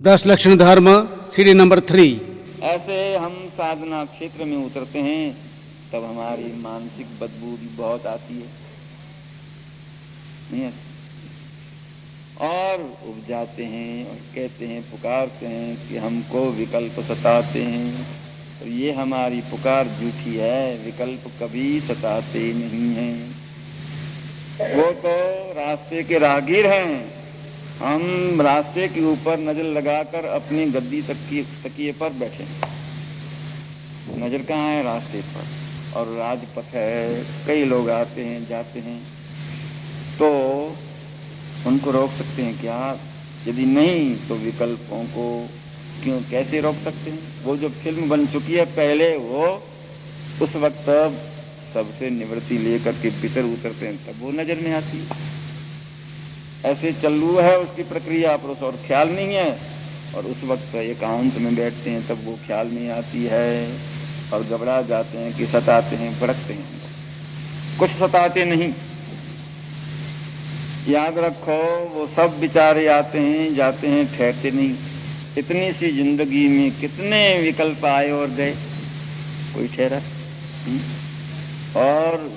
10 लक्षण धर्म सीढ़ी नंबर 3। ऐसे हम साधना क्षेत्र में उतरते हैं तब हमारी मानसिक बदबू भी बहुत आती है, नहीं आती? और उब जाते हैं और कहते हैं, पुकारते हैं कि हमको विकल्प सताते हैं। तो ये हमारी पुकार झूठी है, विकल्प कभी सताते नहीं हैं। वो तो रास्ते के राहगीर हैं। हम रास्ते के ऊपर नजर लगाकर अपनी गद्दी तकिए पर बैठे, नजर कहाँ है? रास्ते पर। और राजपथ है, कई लोग आते हैं जाते हैं, तो उनको रोक सकते हैं क्या? यदि नहीं तो विकल्पों को क्यों कैसे रोक सकते हैं? वो जो फिल्म बन चुकी है पहले, वो उस वक्त सबसे निवृत्ति लेकर के भीतर उतरते हैं तब वो नजर में आती है। ऐसे चालू है उसकी प्रक्रिया, पर उस और ख्याल नहीं है। और उस वक्त एकांत में बैठते हैं तब वो ख्याल नहीं आती है और घबरा जाते हैं कि सताते हैं, भड़कते हैं। कुछ सताते नहीं, याद रखो। वो सब विचारे आते हैं जाते हैं, ठहरते नहीं। इतनी सी जिंदगी में कितने विकल्प आए और गए, कोई ठहरा? और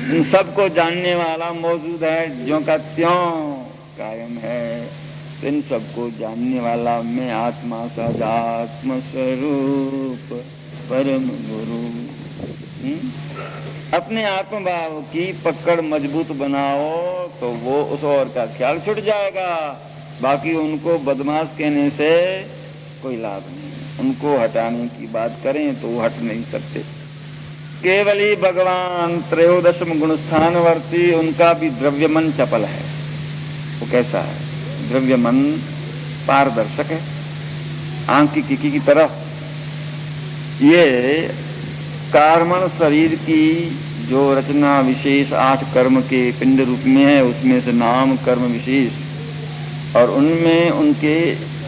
इन सबको जानने वाला मौजूद है, ज्यों का त्यों कायम है। इन सबको जानने वाला मैं आत्मा सदात्म स्वरूप परम गुरु। अपने आत्म भाव की पकड़ मजबूत बनाओ तो वो उस और का ख्याल छूट जाएगा। बाकी उनको बदमाश कहने से कोई लाभ नहीं। उनको हटाने की बात करें तो वो हट नहीं सकते। केवल ही भगवान त्रयोदशम गुणस्थानवर्ती, उनका भी द्रव्य मन चपल है। वो कैसा है? द्रव्य मन पारदर्शक है, आंख की किकी की तरह। ये कार्मण शरीर की जो रचना विशेष 8 कर्म के पिंड रूप में है, उसमें से नाम कर्म विशेष, और उनमें उनके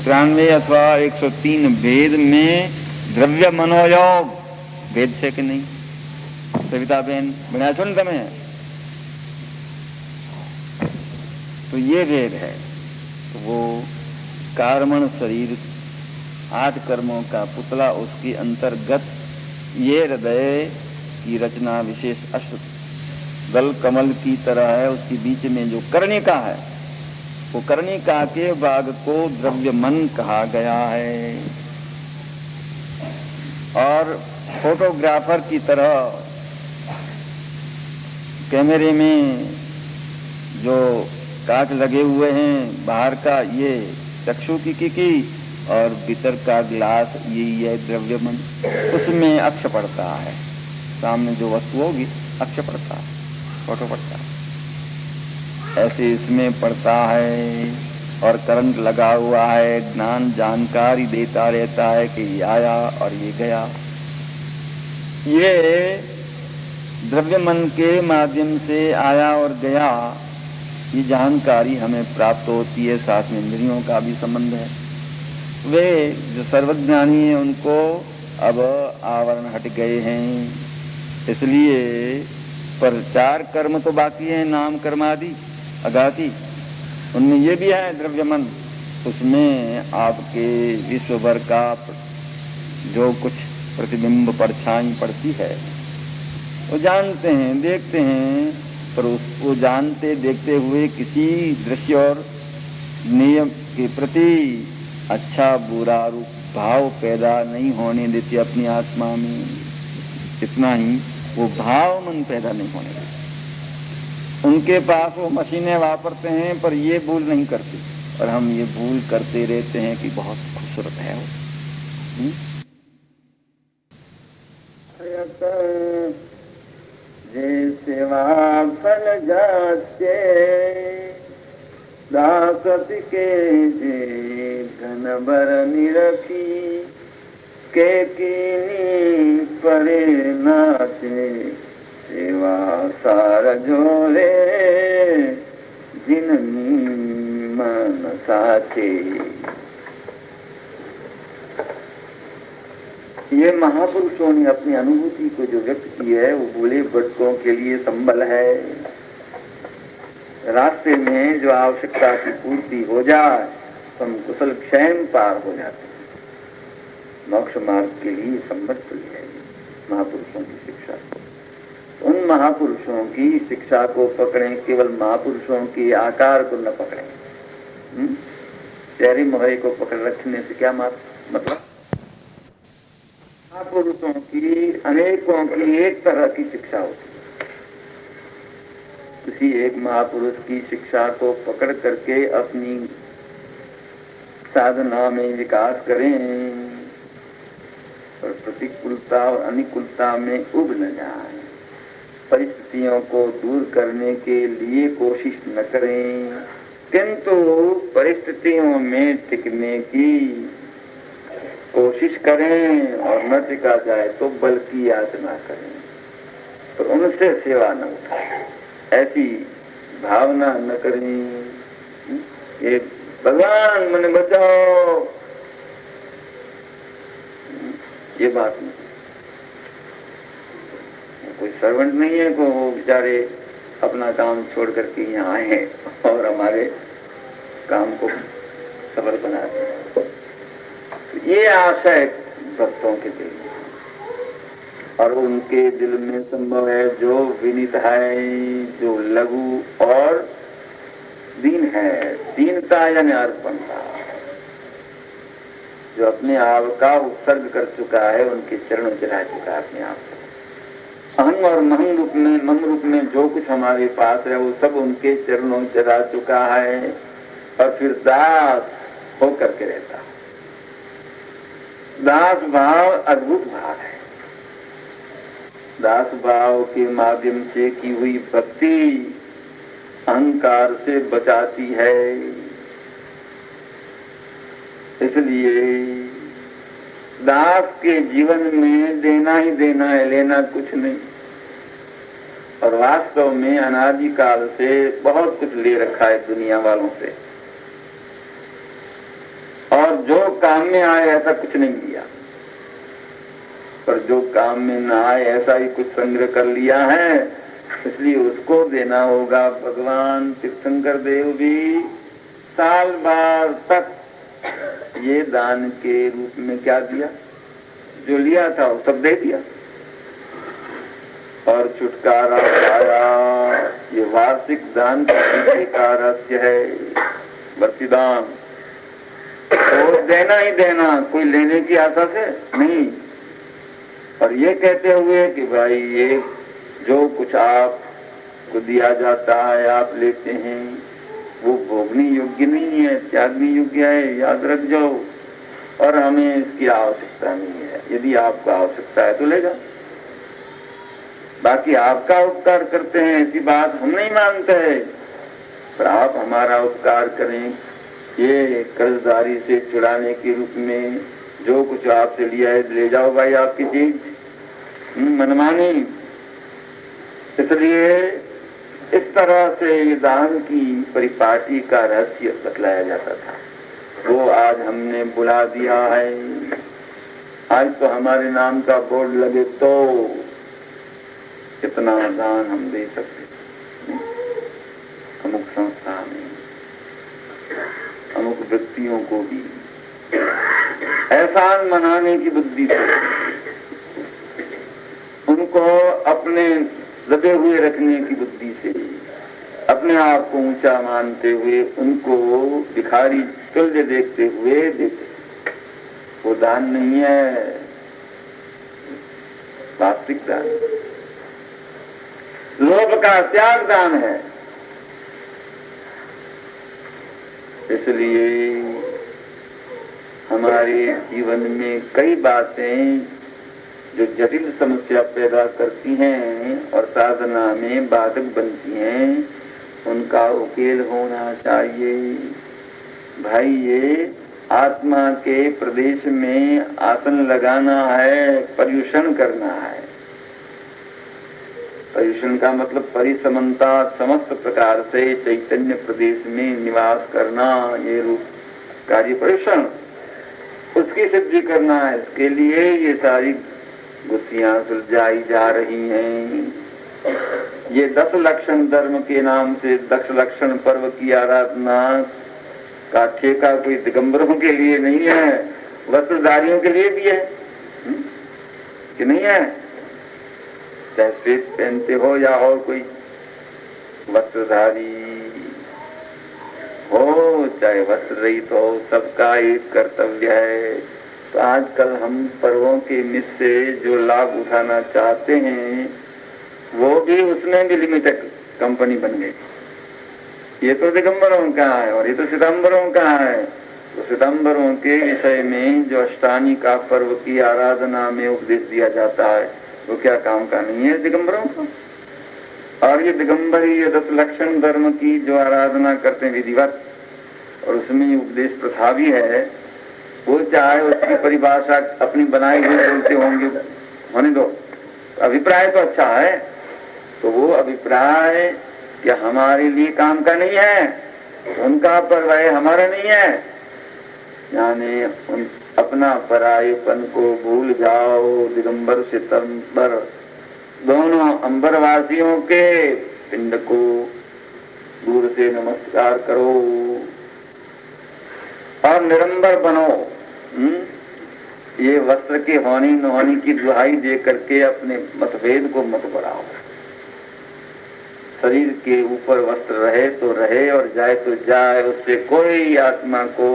93 अथवा 103 भेद में द्रव्य मनोयोग भेद से कि नहीं? सविता बहन बना सुन तमें, तो ये भेद है। तो वो कार्मण शरीर 8 कर्मों का पुतला, उसके अंतर्गत ये हृदय की रचना विशेष अष्ट दल कमल की तरह है। उसके बीच में जो कर्णिका है, वो कर्णिका के भाग को द्रव्य मन कहा गया है। और फोटोग्राफर की तरह कैमरे में जो कांच लगे हुए हैं, बाहर का ये चक्षु की और भीतर का गिलास, यही है द्रव्य मन। उसमें अक्ष पड़ता है, सामने जो वस्तु होगी अक्ष पड़ता है, फोटो पड़ता है। ऐसे इसमें पड़ता है और करंट लगा हुआ है, ज्ञान जानकारी देता रहता है कि ये आया और ये गया। ये द्रव्य मन के माध्यम से आया और गया, ये जानकारी हमें प्राप्त होती है। साथ में इंद्रियों का भी संबंध है। वे जो सर्वज्ञानी हैं उनको अब आवरण हट गए हैं, इसलिए पर 4 कर्म तो बाकी हैं, नाम कर्म आदि अगाती, उनमें ये भी है द्रव्य मन। उसमें आपके विश्व भर का जो कुछ प्रतिबिंब परछाई पड़ती है वो जानते हैं, देखते हैं, पर उसको जानते देखते हुए किसी दृश्य और नियम के प्रति अच्छा बुरा रूप भाव पैदा नहीं होने देती अपनी आत्मा में। इतना ही, वो भाव मन पैदा नहीं होने देती। उनके पास वो मशीनें वापरते हैं पर ये भूल नहीं करती, और हम ये भूल करते रहते हैं कि बहुत खूबसूरत है वो। जे सेवा फल जाते दासति के जे घन बर निरखी के कीनी परे नाचे सेवा सार झोले जिननी मन साचे। ये महापुरुषों ने अपनी अनुभूति को जो व्यक्त की है वो भोले भटकों के लिए संबल है। रास्ते में जो आवश्यकता की पूर्ति हो जाए तो हम कुशल क्षैम पार हो जाते हैं। मोक्ष मार्ग के लिए सम्मत है महापुरुषों की शिक्षा। उन महापुरुषों की शिक्षा को पकड़ें, केवल महापुरुषों के आकार को न पकड़ें। चेहरे मोहरे को पकड़ रखने से क्या मतलब? महापुरुषों की अनेकों की एक तरह की शिक्षा होती है। किसी एक महापुरुष की शिक्षा को पकड़ करके अपनी साधना में विकास करें और प्रतिकूलता और अनुकूलता में उब न जाएं। परिस्थितियों को दूर करने के लिए कोशिश न करें, किंतु परिस्थितियों में टिकने की कोशिश करें और न टिका जाए तो बल की याचना करें, पर उनसे सेवा न उठाएं। ऐसी भावना न करें ये भगवान मने बचाओ, ये बात नहीं। कोई सर्वेंट नहीं है को वो बेचारे अपना काम छोड़ करके यहाँ आए हैं और हमारे काम को सफल बनाते हैं। तो ये आशय भक्तों के दिल में और उनके दिल में संभव है जो विनीत है, जो लघु और दीन है, दीनता यानी अर्पणता, जो अपने आप का उत्सर्ग कर चुका है, उनके चरणों चढ़ा चुका है अपने आप को। अहम और महम रूप में जो कुछ हमारे पास है वो सब उनके चरणों चढ़ा चुका है और फिर दास होकर के रहता है। दास भाव अद्भुत भाव है। दास भाव के माध्यम से की हुई भक्ति अहंकार से बचाती है। इसलिए दास के जीवन में देना ही देना है, लेना कुछ नहीं। और वास्तव में अनादिकाल से बहुत कुछ ले रखा है दुनिया वालों से, और जो काम में आए ऐसा कुछ नहीं लिया, पर जो काम में न आए ऐसा ही कुछ संग्रह कर लिया है। इसलिए उसको देना होगा। भगवान तीर्थंकर देव भी साल भर तक ये दान के रूप में क्या दिया, जो लिया था वो सब दे दिया और छुटकारा पाया। ये वार्षिक दान का रहस्य है, वर्षीदान। तो देना ही देना, कोई लेने की आशा से नहीं। और ये कहते हुए कि भाई ये जो कुछ आपको दिया जाता है आप लेते हैं वो भोगनी योग्य नहीं है, त्यागनी योग्य है, याद रख जाओ। और हमें इसकी आवश्यकता नहीं है। यदि आपको आवश्यकता है तो ले जाओ, बाकी आपका उपकार करते हैं ऐसी बात हम नहीं मानते हैं, पर आप हमारा उपकार करें। ये कर्जदारी से छुड़ाने के रूप में जो कुछ आपसे लिया है ले जाओ भाई, आपकी चीज मनमानी। इसलिए इस तरह से ये दान की परिपाटी का रहस्य बतलाया जाता था, वो आज हमने बुला दिया है। आज तो हमारे नाम का बोर्ड लगे तो कितना दान हम दे सकते। अमुक संस्था में अमुक व्यक्तियों को भी एहसान मनाने की बुद्धि से, उनको अपने दबे हुए रखने की बुद्धि से, अपने आप को ऊंचा मानते हुए उनको भिखारी तुल्य देखते हुए देते। वो दान नहीं है, वास्तविक दान, लोभ का त्याग दान है। इसलिए हमारे जीवन में कई बातें जो जटिल समस्या पैदा करती हैं और साधना में बाधक बनती हैं, उनका उकेल होना चाहिए। भाई ये आत्मा के प्रदेश में आसन लगाना है, पर्युषण करना है। पर्युषण का मतलब परिसमता, समस्त प्रकार से चैतन्य प्रदेश में निवास करना, ये रूप कार्य पर्युषण, उसकी सिद्धि करना है। इसके लिए ये सारी गुत्थियां सुलझाई जा रही हैं। ये 10 लक्षण धर्म के नाम से 10 लक्षण पर्व की आराधना का ठेका कोई दिगंबरों के लिए नहीं है, वस्त्रधारियों के लिए भी है कि नहीं है? चाहे श्वेत पहनते हो या और कोई वस्त्रधारी हो, चाहे वस्त्र रहित हो, सबका एक कर्तव्य है। तो आजकल हम पर्वों के मिस से जो लाभ उठाना चाहते हैं वो भी उसमें भी लिमिटेड कंपनी बन गई। ये तो दिगंबरों का है और ये तो सितंबरों का है। तो सितंबरों के विषय में जो अष्टानी का पर्व की आराधना में उपदेश दिया जाता है वो क्या काम का नहीं है दिगंबरों का? और ये दिगंबरी दस लक्षण धर्म की जो आराधना करते हैं विधिवत, और उसमें उपदेश प्रथा भी है, वो चाहे उसकी परिभाषा अपनी बनाई हुई बोलते होंगे, होने दो, अभिप्राय तो अच्छा है। तो वो अभिप्राय क्या हमारे लिए काम का नहीं है? उनका पर्व है, हमारा नहीं है। यानी अपना परायपन को भूल जाओ। दिगंबर सितंबर दोनों अंबरवासियों के पिंड को दूर से नमस्कार करो और निरंबर बनो। ये वस्त्र के होनी न होनी की दुहाई दे करके अपने मतभेद को मत बढ़ाओ। शरीर के ऊपर वस्त्र रहे तो रहे और जाए तो जाए, उससे कोई आत्मा को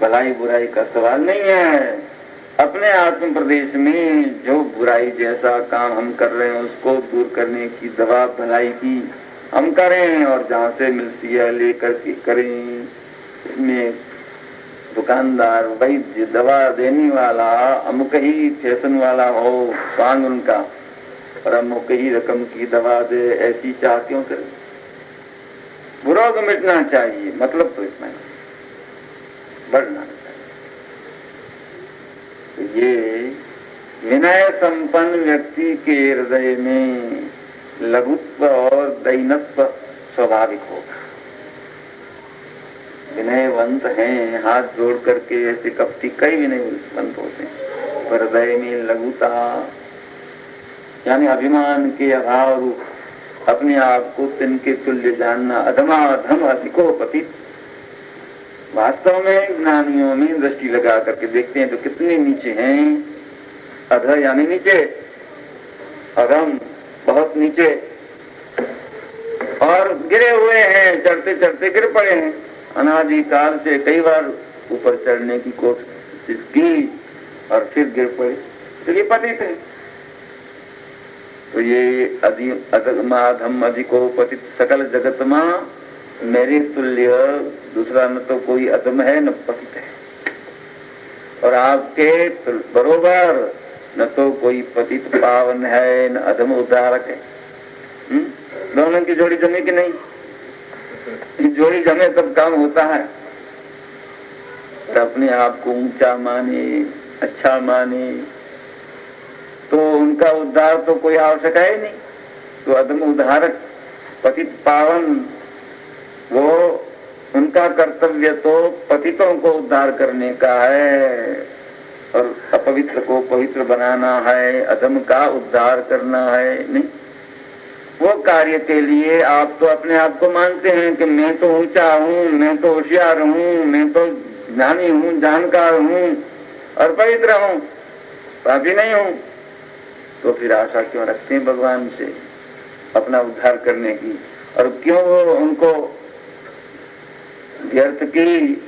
भलाई बुराई का सवाल नहीं है। अपने आत्म प्रदेश में जो बुराई जैसा काम हम कर रहे हैं उसको दूर करने की दवा भलाई की हम करें, और जहाँ से मिलती है लेकर के करें। इसमें दुकानदार वैद्य दवा देने वाला अमुक ही फैशन वाला हो स्वांग उनका, और अमुक ही रकम की दवा दे, ऐसी चाह क्यों करें? बुरा तो मिटना चाहिए, मतलब तो इतना बढ़ना चाहिए। तो ये विनय संपन्न व्यक्ति के हृदय में लघुत्व और दैनत्व स्वाभाविक होगा। विनयवंत हैं, हाथ जोड़ करके ऐसे कपटी कई विनयवंत होते हैं, पर हृदय में लघुता यानी अभिमान के अभाव रूप अपने आप को तिनके तुल्य जानना, अधमाधम अधिको पतित। वास्तव में ज्ञानियों में दृष्टि लगा करके देखते हैं तो कितने नीचे हैं। अध यानी नीचे, अधम बहुत नीचे, और गिरे हुए हैं, चढ़ते चढ़ते गिर पड़े हैं। अनादि काल से कई बार ऊपर चढ़ने की कोशिश की और फिर गिर पड़े, तो ये पतित है। तो ये अधम अधिको पतित सकल जगत मां मेरे तुल्य दूसरा न तो कोई अधम है न पतित है, और आपके बरोबर न तो कोई पतित पावन है न अधम उद्धारक है। दोनों की जोड़ी जमे कि नहीं? जोड़ी जमे तब काम होता है। और अपने आप को ऊंचा माने, अच्छा माने, तो उनका उद्धार तो कोई आवश्यक है ही नहीं। तो अधम उद्धारक पतित पावन, वो उनका कर्तव्य तो पतितों को उद्धार करने का है और अपवित्र को पवित्र बनाना है, अधम का उद्धार करना है। नहीं, वो कार्य के लिए आप तो अपने आप को मानते हैं कि मैं तो ऊंचा हूँ, मैं तो होशियार हूँ, मैं तो ज्ञानी हूँ, जानकार हूँ और पवित्र हूँ, पापी नहीं हूँ। तो फिर आशा क्यों रखते हैं भगवान से अपना उद्धार करने की? और क्यों वो उनको व्यर्थ की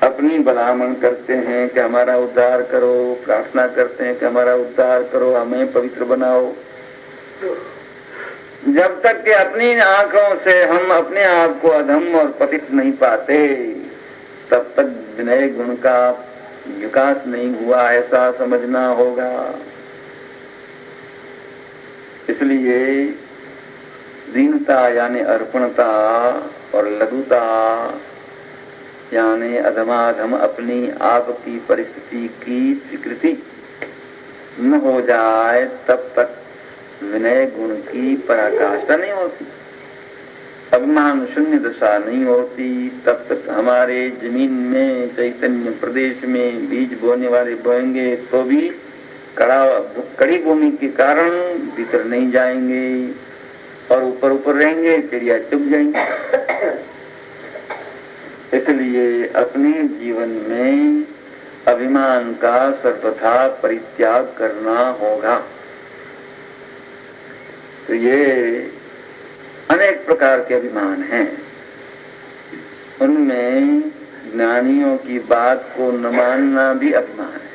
अपनी भलामण करते हैं कि हमारा उद्धार करो, प्रार्थना करते हैं कि हमारा उद्धार करो, हमें पवित्र बनाओ। जब तक कि अपनी आंखों से हम अपने आप को अधम और पतित नहीं पाते तब तक विनय गुण का विकास नहीं हुआ, ऐसा समझना होगा। इसलिए दीनता यानी अर्पणता और लघुता यानी अधमाधम अपनी आप की परिस्थिति की स्वीकृति न हो जाए तब तक विनय गुण की पराकाष्ठा नहीं होती, अभिमान शून्य दशा नहीं होती। तब तक हमारे जमीन में चैतन्य प्रदेश में बीज बोने वाले बोएंगे तो भी कड़ी भूमि के कारण भीतर नहीं जाएंगे और ऊपर ऊपर रहेंगे, चिड़िया चुप जाएंगे। इसलिए अपने जीवन में अभिमान का सर्वथा परित्याग करना होगा। तो ये अनेक प्रकार के अभिमान हैं, उनमें ज्ञानियों की बात को न मानना भी अभिमान है।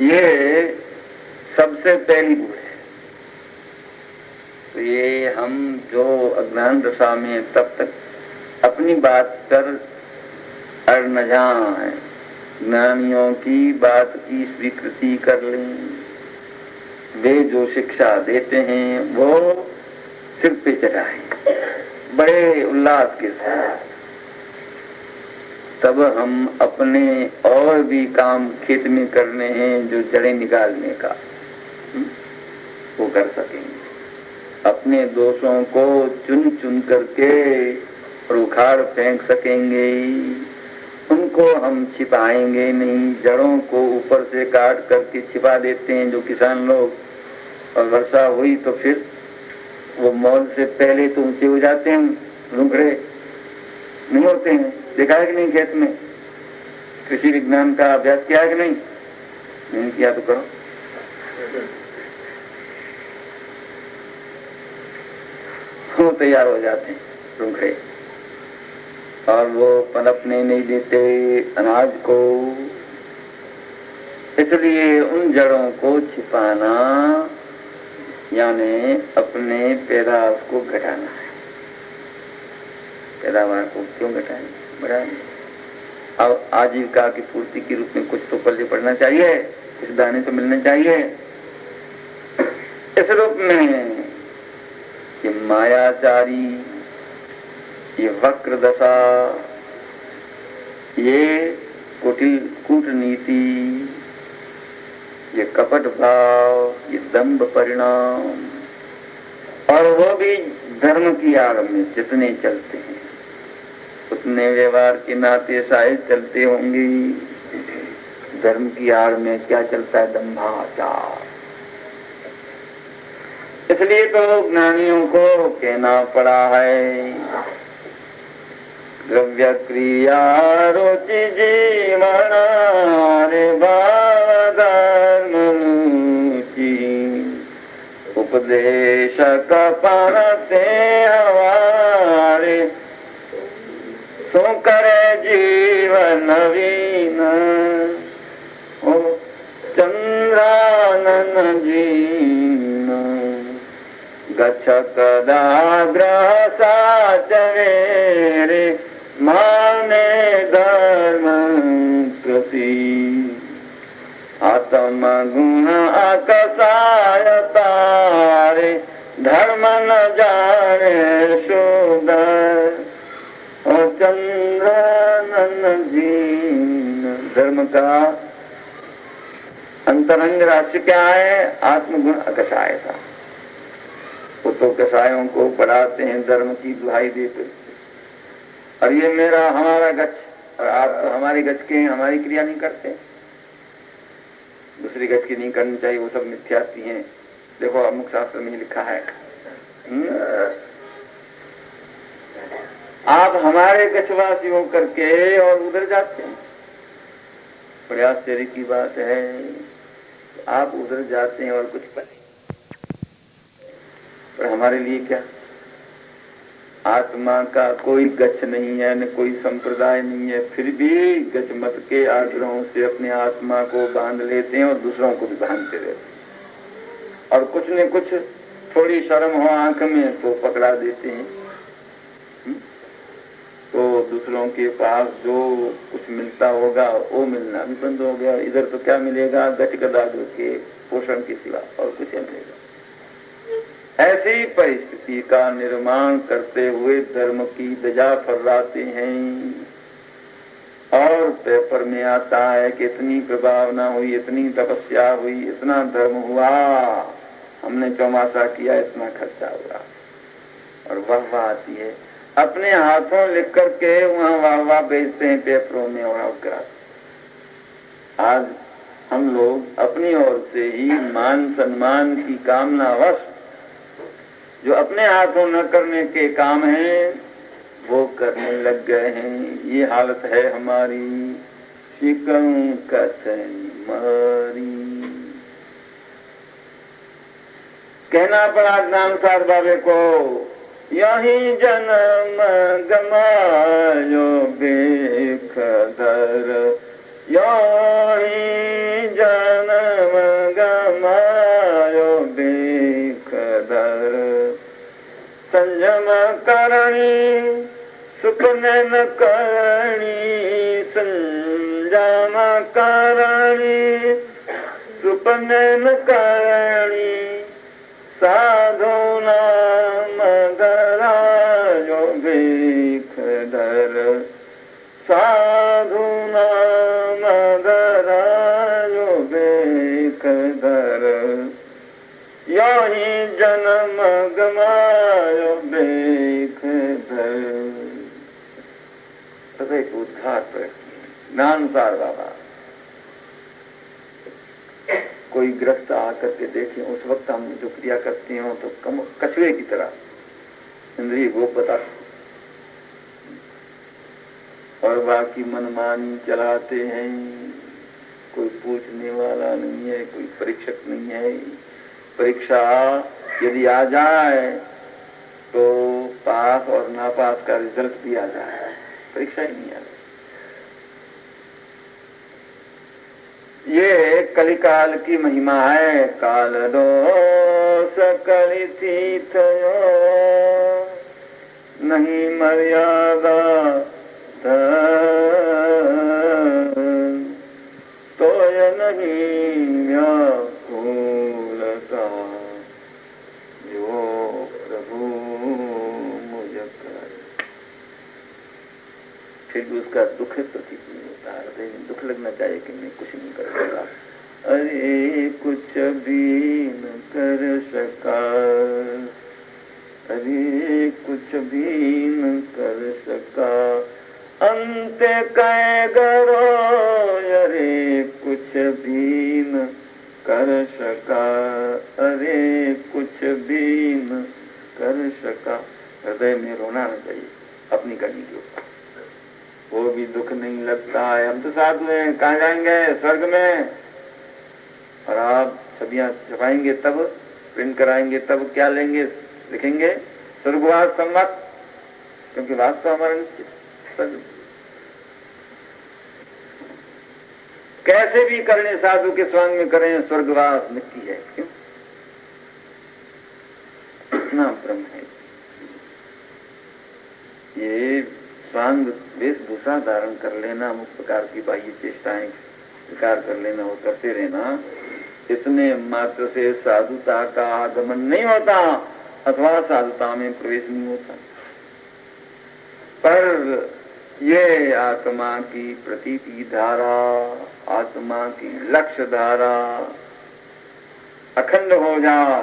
ये सबसे पहली बुराई है। तो ये हम जो अज्ञान दशा में तब तक अपनी बात पर अड़ न जाएं, ज्ञानियों की बात की स्वीकृति कर लें, वे जो शिक्षा देते हैं वो सिर पे चढ़ाएं बड़े उल्लास के साथ, तब हम अपने और भी काम खेत में करने हैं जो जड़ें निकालने का वो कर सकेंगे। अपने दोषों को चुन चुन करके उखाड़ फेंक सकेंगे, उनको हम छिपाएंगे नहीं। जड़ों को ऊपर से काट करके छिपा देते हैं जो किसान लोग, और वर्षा हुई तो फिर वो मौल से पहले तो ऊंचे हो जाते हैं, रुखड़े नहीं होते हैं। देखा है कि नहीं? खेत में कृषि विज्ञान का अभ्यास किया है कि नहीं? नहीं किया तो करो। वो तैयार हो जाते हैं रुखड़े, और वो पनपने नहीं देते अनाज को। इसलिए उन जड़ों को छिपाना यानी अपने पैदावार को घटाना है। पैदावार को क्यों घटाएं? बढ़ाएं। अब आजीविका की पूर्ति के रूप में कुछ तो पल्ले पड़ना चाहिए, कुछ दाने तो मिलने चाहिए। इस रूप में ये मायाचारी, ये वक्र दशा, ये कुटिल कूटनीति, ये कपट भाव, ये दंभ परिणाम, और वो भी धर्म की आड़ में जितने चलते हैं उतने व्यवहार के नाते शायद चलते होंगे। धर्म की आड़ में क्या चलता है? दंभाचार। इसलिए तो ज्ञानियों को कहना पड़ा है, द्रव्य क्रिया रुचि जीवन रे भाव धर्म रुचि, उपदेश कपरते हमारे, सो करे जीवन नवीन, ओ चंद्रानन जीन, गच्छ कदाग्रह साचवेरे, माने धर्म कृति, आत्म गुण अकसाय तारे, धर्म न जाने सुदर, और चंद्रानन जीन। धर्म का अंतरंग रहस्य क्या है? आत्मगुण अकसाय था। वो तो कसायों को पढ़ाते हैं, धर्म की दुहाई देते, और ये मेरा हमारा गच्छ, और आप तो हमारे गच्छ के हैं, हमारी क्रिया नहीं करते, दूसरी गच्छ की नहीं करनी चाहिए, वो सब मिथ्याती हैं। देखो अमुक शास्त्र में लिखा है। आप हमारे गच्छवासी हो करके और उधर जाते हैं, बड़े आश्चर्य की बात है। आप उधर जाते हैं और कुछ पर हमारे लिए क्या? आत्मा का कोई गच्छ नहीं है, न कोई संप्रदाय नहीं है, फिर भी गच्छ मत के आग्रहों से अपने आत्मा को बांध लेते हैं और दूसरों को भी बांधते रहते हैं। और कुछ न कुछ थोड़ी शर्म हो आंख में तो पकड़ा देते हैं। तो दूसरों के पास जो कुछ मिलता होगा वो मिलना भी बंद हो गया। इधर तो क्या मिलेगा? गच्छ गदाग्र के पोषण के सिवा और कुछ नहीं मिलेगा। ऐसी परिस्थिति का निर्माण करते हुए धर्म की ध्वजा फहराते हैं, और पेपर में आता है कि इतनी प्रभावना हुई, इतनी तपस्या हुई, इतना धर्म हुआ, हमने चौमासा किया, इतना खर्चा हुआ, और वाह आती है। अपने हाथों लिख करके वहाँ वाह बेचते हैं पेपरों में और अवकाश। आज हम लोग अपनी ओर से ही मान सम्मान की कामनावश जो अपने हाथों न करने के काम हैं वो करने लग गए हैं। ये हालत है हमारी शिकन कथन मारी। कहना पड़ा ज्ञानसार बाबे को, यही जन्म गमायो बेखदर, यही जन्म गमायो बेखदर। संयम करणी सुपने न करणी, संयम करणी सुपने न करणी। साधु नाम गरायो बेखदर, साधु नाम गरायो बेखदर। यही जन्म गमायो बेखदर। तब एक उद्धार पर ज्ञानसार बाबा कोई ग्रस्त आकर के देखे, उस वक्त हम जो क्रिया करते हो तो कछुए की तरह इंद्रिय भोग बता और बाकी मनमानी चलाते हैं। कोई पूछने वाला नहीं है, कोई परीक्षक नहीं है। परीक्षा यदि आ जाए तो पास और नापास का रिजल्ट भी आ जाए, परीक्षा ही नहीं आ जाए। ये कलिकाल की महिमा है। काल दोष कलिथी थयो, नहीं मर्यादा तो ये नहीं व्याकुलता, जो प्रभु मुझे कर। फिर भी उसका दुख प्रतीत नहीं होता, हृदय में दुख लगना चाहिए कि मैं कुछ नहीं कर सका। अरे कुछ भी न कर सका, अरे कुछ भी न कर सका। अंत कै गरो, अरे कुछ भी न कर सका, अरे कुछ भी न कर सका। हृदय में रोना न चाहिए अपनी करनी के ऊपर, वो भी दुख नहीं लगता है। हम तो साधु हैं, कहाँ जाएंगे? स्वर्ग में। और आप छवियां छपाएंगे तब, प्रिंट कराएंगे तब क्या लेंगे, लिखेंगे स्वर्गवास सम्मत, क्योंकि वास्तव हमारा निश्चित। कैसे भी करने साधु के स्वांग में करें, स्वर्गवास निश्चित है। क्यों? इतना ब्रह्म है। ये स्वांग वेशभूषा धारण कर लेना, अमुक प्रकार की बाह्य चेष्टाएं स्वीकार कर लेना, वो करते रहना, इतने मात्र से साधुता का आगमन नहीं होता अथवा साधुता में प्रवेश नहीं होता। पर ये आत्मा की प्रतीति धारा, आत्मा की लक्ष्य धारा अखंड हो जाए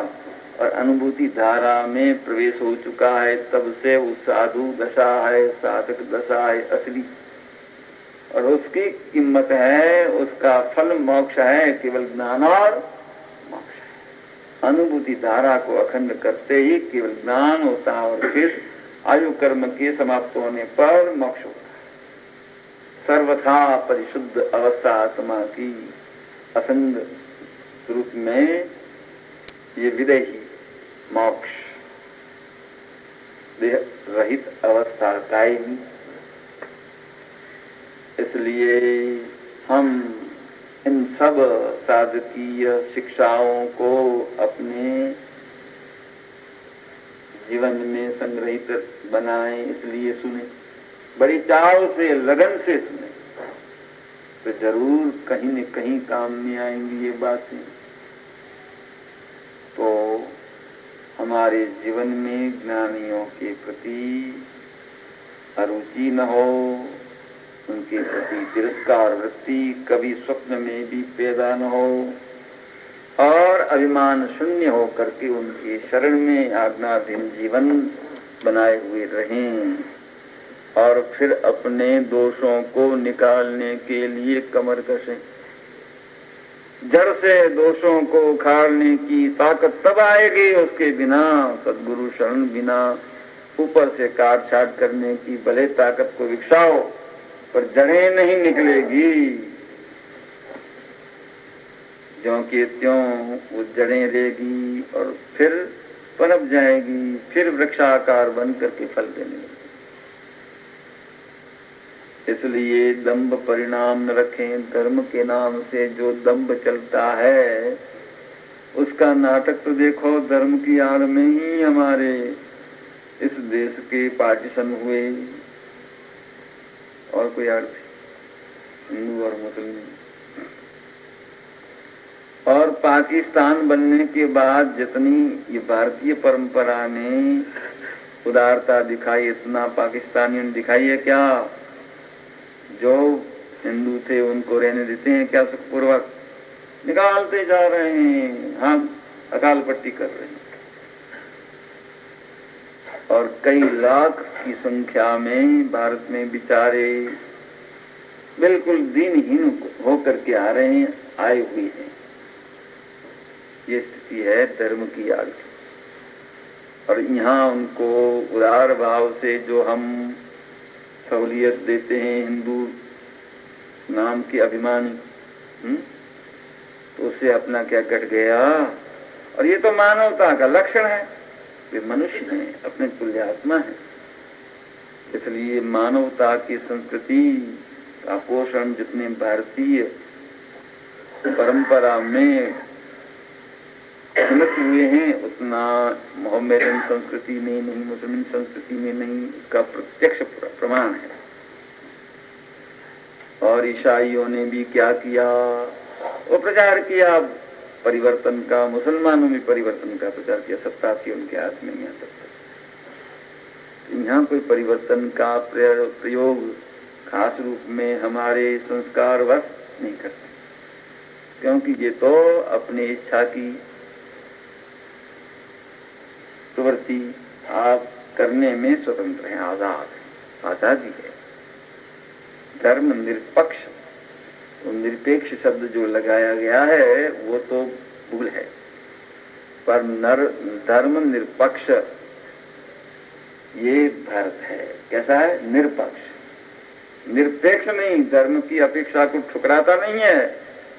और अनुभूति धारा में प्रवेश हो चुका है, तब से वो साधु दशा है, साधक दशा है असली। और उसकी कीमत है, उसका फल मोक्ष है, केवल ज्ञान और मोक्ष है। अनुभूति धारा को अखंड करते ही केवल ज्ञान होता है और फिर आयु कर्म के समाप्त होने पर मोक्ष होता है। सर्वथा परिशुद्ध अवस्था आत्मा की असंग स्वरूप में ये विदेही मोक्ष देह रहित अवस्था कायमी। इसलिए हम इन सब साधकीय शिक्षाओं को अपने जीवन में संग्रहित बनाएं, इसलिए सुने, बड़ी चाव से लगन से सुने, तो जरूर कहीं न कहीं काम में आएंगी ये बातें। तो हमारे जीवन में ज्ञानियों के प्रति अरुचि न हो, उनके प्रति तिरस्कार वृत्ति कभी स्वप्न में भी पैदा न हो, और अभिमान शून्य हो करके उनके शरण में आज्ञाधीन जीवन बनाए हुए रहें, और फिर अपने दोषों को निकालने के लिए कमर कसें। जड़ से दोषों को उखाड़ने की ताकत तब आएगी उसके बिना, सदगुरु शरण बिना। ऊपर से काट छाट करने की भले ताकत को विकसाओ, पर जड़ें नहीं निकलेगी। ज्यों के त्यों वो जड़ें रहेगी और फिर पनप जाएगी, फिर वृक्षाकार बन करके फल देने लगेगी। इसलिए दंभ परिणाम न रखें। धर्म के नाम से जो दंभ चलता है उसका नाटक तो देखो। धर्म की आड़ में ही हमारे इस देश के पार्टीशन हुए, और कोई आड़ थी, हिंदू और मुस्लिम। और पाकिस्तान बनने के बाद जितनी ये भारतीय परंपरा ने उदारता दिखाई, इतना पाकिस्तानियों ने दिखाई है क्या? जो हिंदू थे उनको रहने देते हैं क्या सुखपूर्वक? निकालते जा रहे हैं, हम अकाल पट्टी कर रहे हैं। और कई लाख की संख्या में भारत में बेचारे बिल्कुल दीनहीन होकर के आ रहे हैं, आए हुए हैं। ये स्थिति है धर्म की आड़ की। और यहाँ उनको उदार भाव से जो हम सहूलियत देते हैं हिंदू नाम के अभिमानी, तो उससे अपना क्या कट गया। और ये तो मानवता का लक्षण है, वे मनुष्य हैं, अपने तुल्यात्मा है। इसलिए मानवता की संस्कृति का पोषण जितने भारतीय परंपरा में हुए हैं उतना मोहम्मदन संस्कृति में नहीं, मुस्लिम संस्कृति में नहीं, इसका प्रत्यक्ष प्रमाण है। और ईसाइयों ने भी क्या किया, वो प्रचार किया परिवर्तन का। मुसलमानों में परिवर्तन का प्रचार किया, सत्ता थी उनके हाथ में। यहाँ कोई परिवर्तन का प्रयोग खास रूप में हमारे संस्कार वश नहीं करते, क्योंकि ये तो अपनी इच्छा की प्रवृत्ति आप करने में स्वतंत्र हैं, आजाद है, आजादी है। धर्म निरपक्ष, तो निरपेक्ष शब्द जो लगाया गया है वो तो भूल है, पर धर्म निरपक्ष ये भारत है। कैसा है? निरपक्ष, निरपेक्ष नहीं, धर्म की अपेक्षा को ठुकराता नहीं है।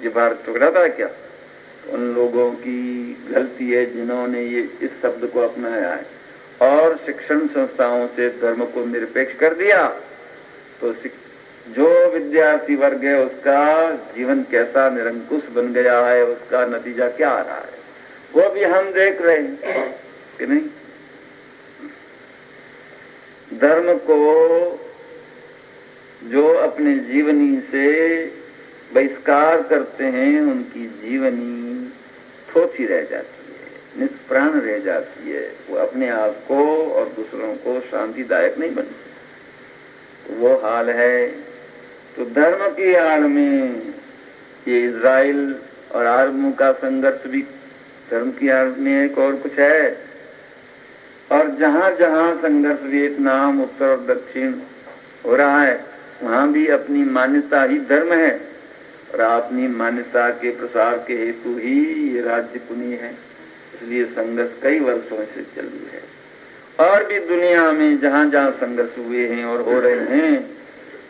ये भारत ठुकराता है क्या? उन लोगों की गलती है जिन्होंने ये इस शब्द को अपनाया है और शिक्षण संस्थाओं से धर्म को निरपेक्ष कर दिया। तो जो विद्यार्थी वर्ग है उसका जीवन कैसा निरंकुश बन गया है, उसका नतीजा क्या आ रहा है, वो भी हम देख रहे हैं कि नहीं। धर्म को जो अपने जीवनी से बहिष्कार करते हैं उनकी जीवनी थोथी रह जाती है, निष्प्राण रह जाती है। वो अपने आप को और दूसरों को शांतिदायक नहीं बनती। तो वो हाल है। तो धर्म की आड़ में ये इजराइल और अरबों का संघर्ष भी धर्म की आड़ में एक और कुछ है। और जहां जहां संघर्ष वियतनाम, उत्तर और दक्षिण हो रहा है, वहां भी अपनी मान्यता ही धर्म है और अपनी मान्यता के प्रसार के हेतु ही ये राज्य पुनी है। इसलिए संघर्ष कई वर्षों से चालू है। और भी दुनिया में जहां जहां संघर्ष हुए हैं और हो रहे हैं,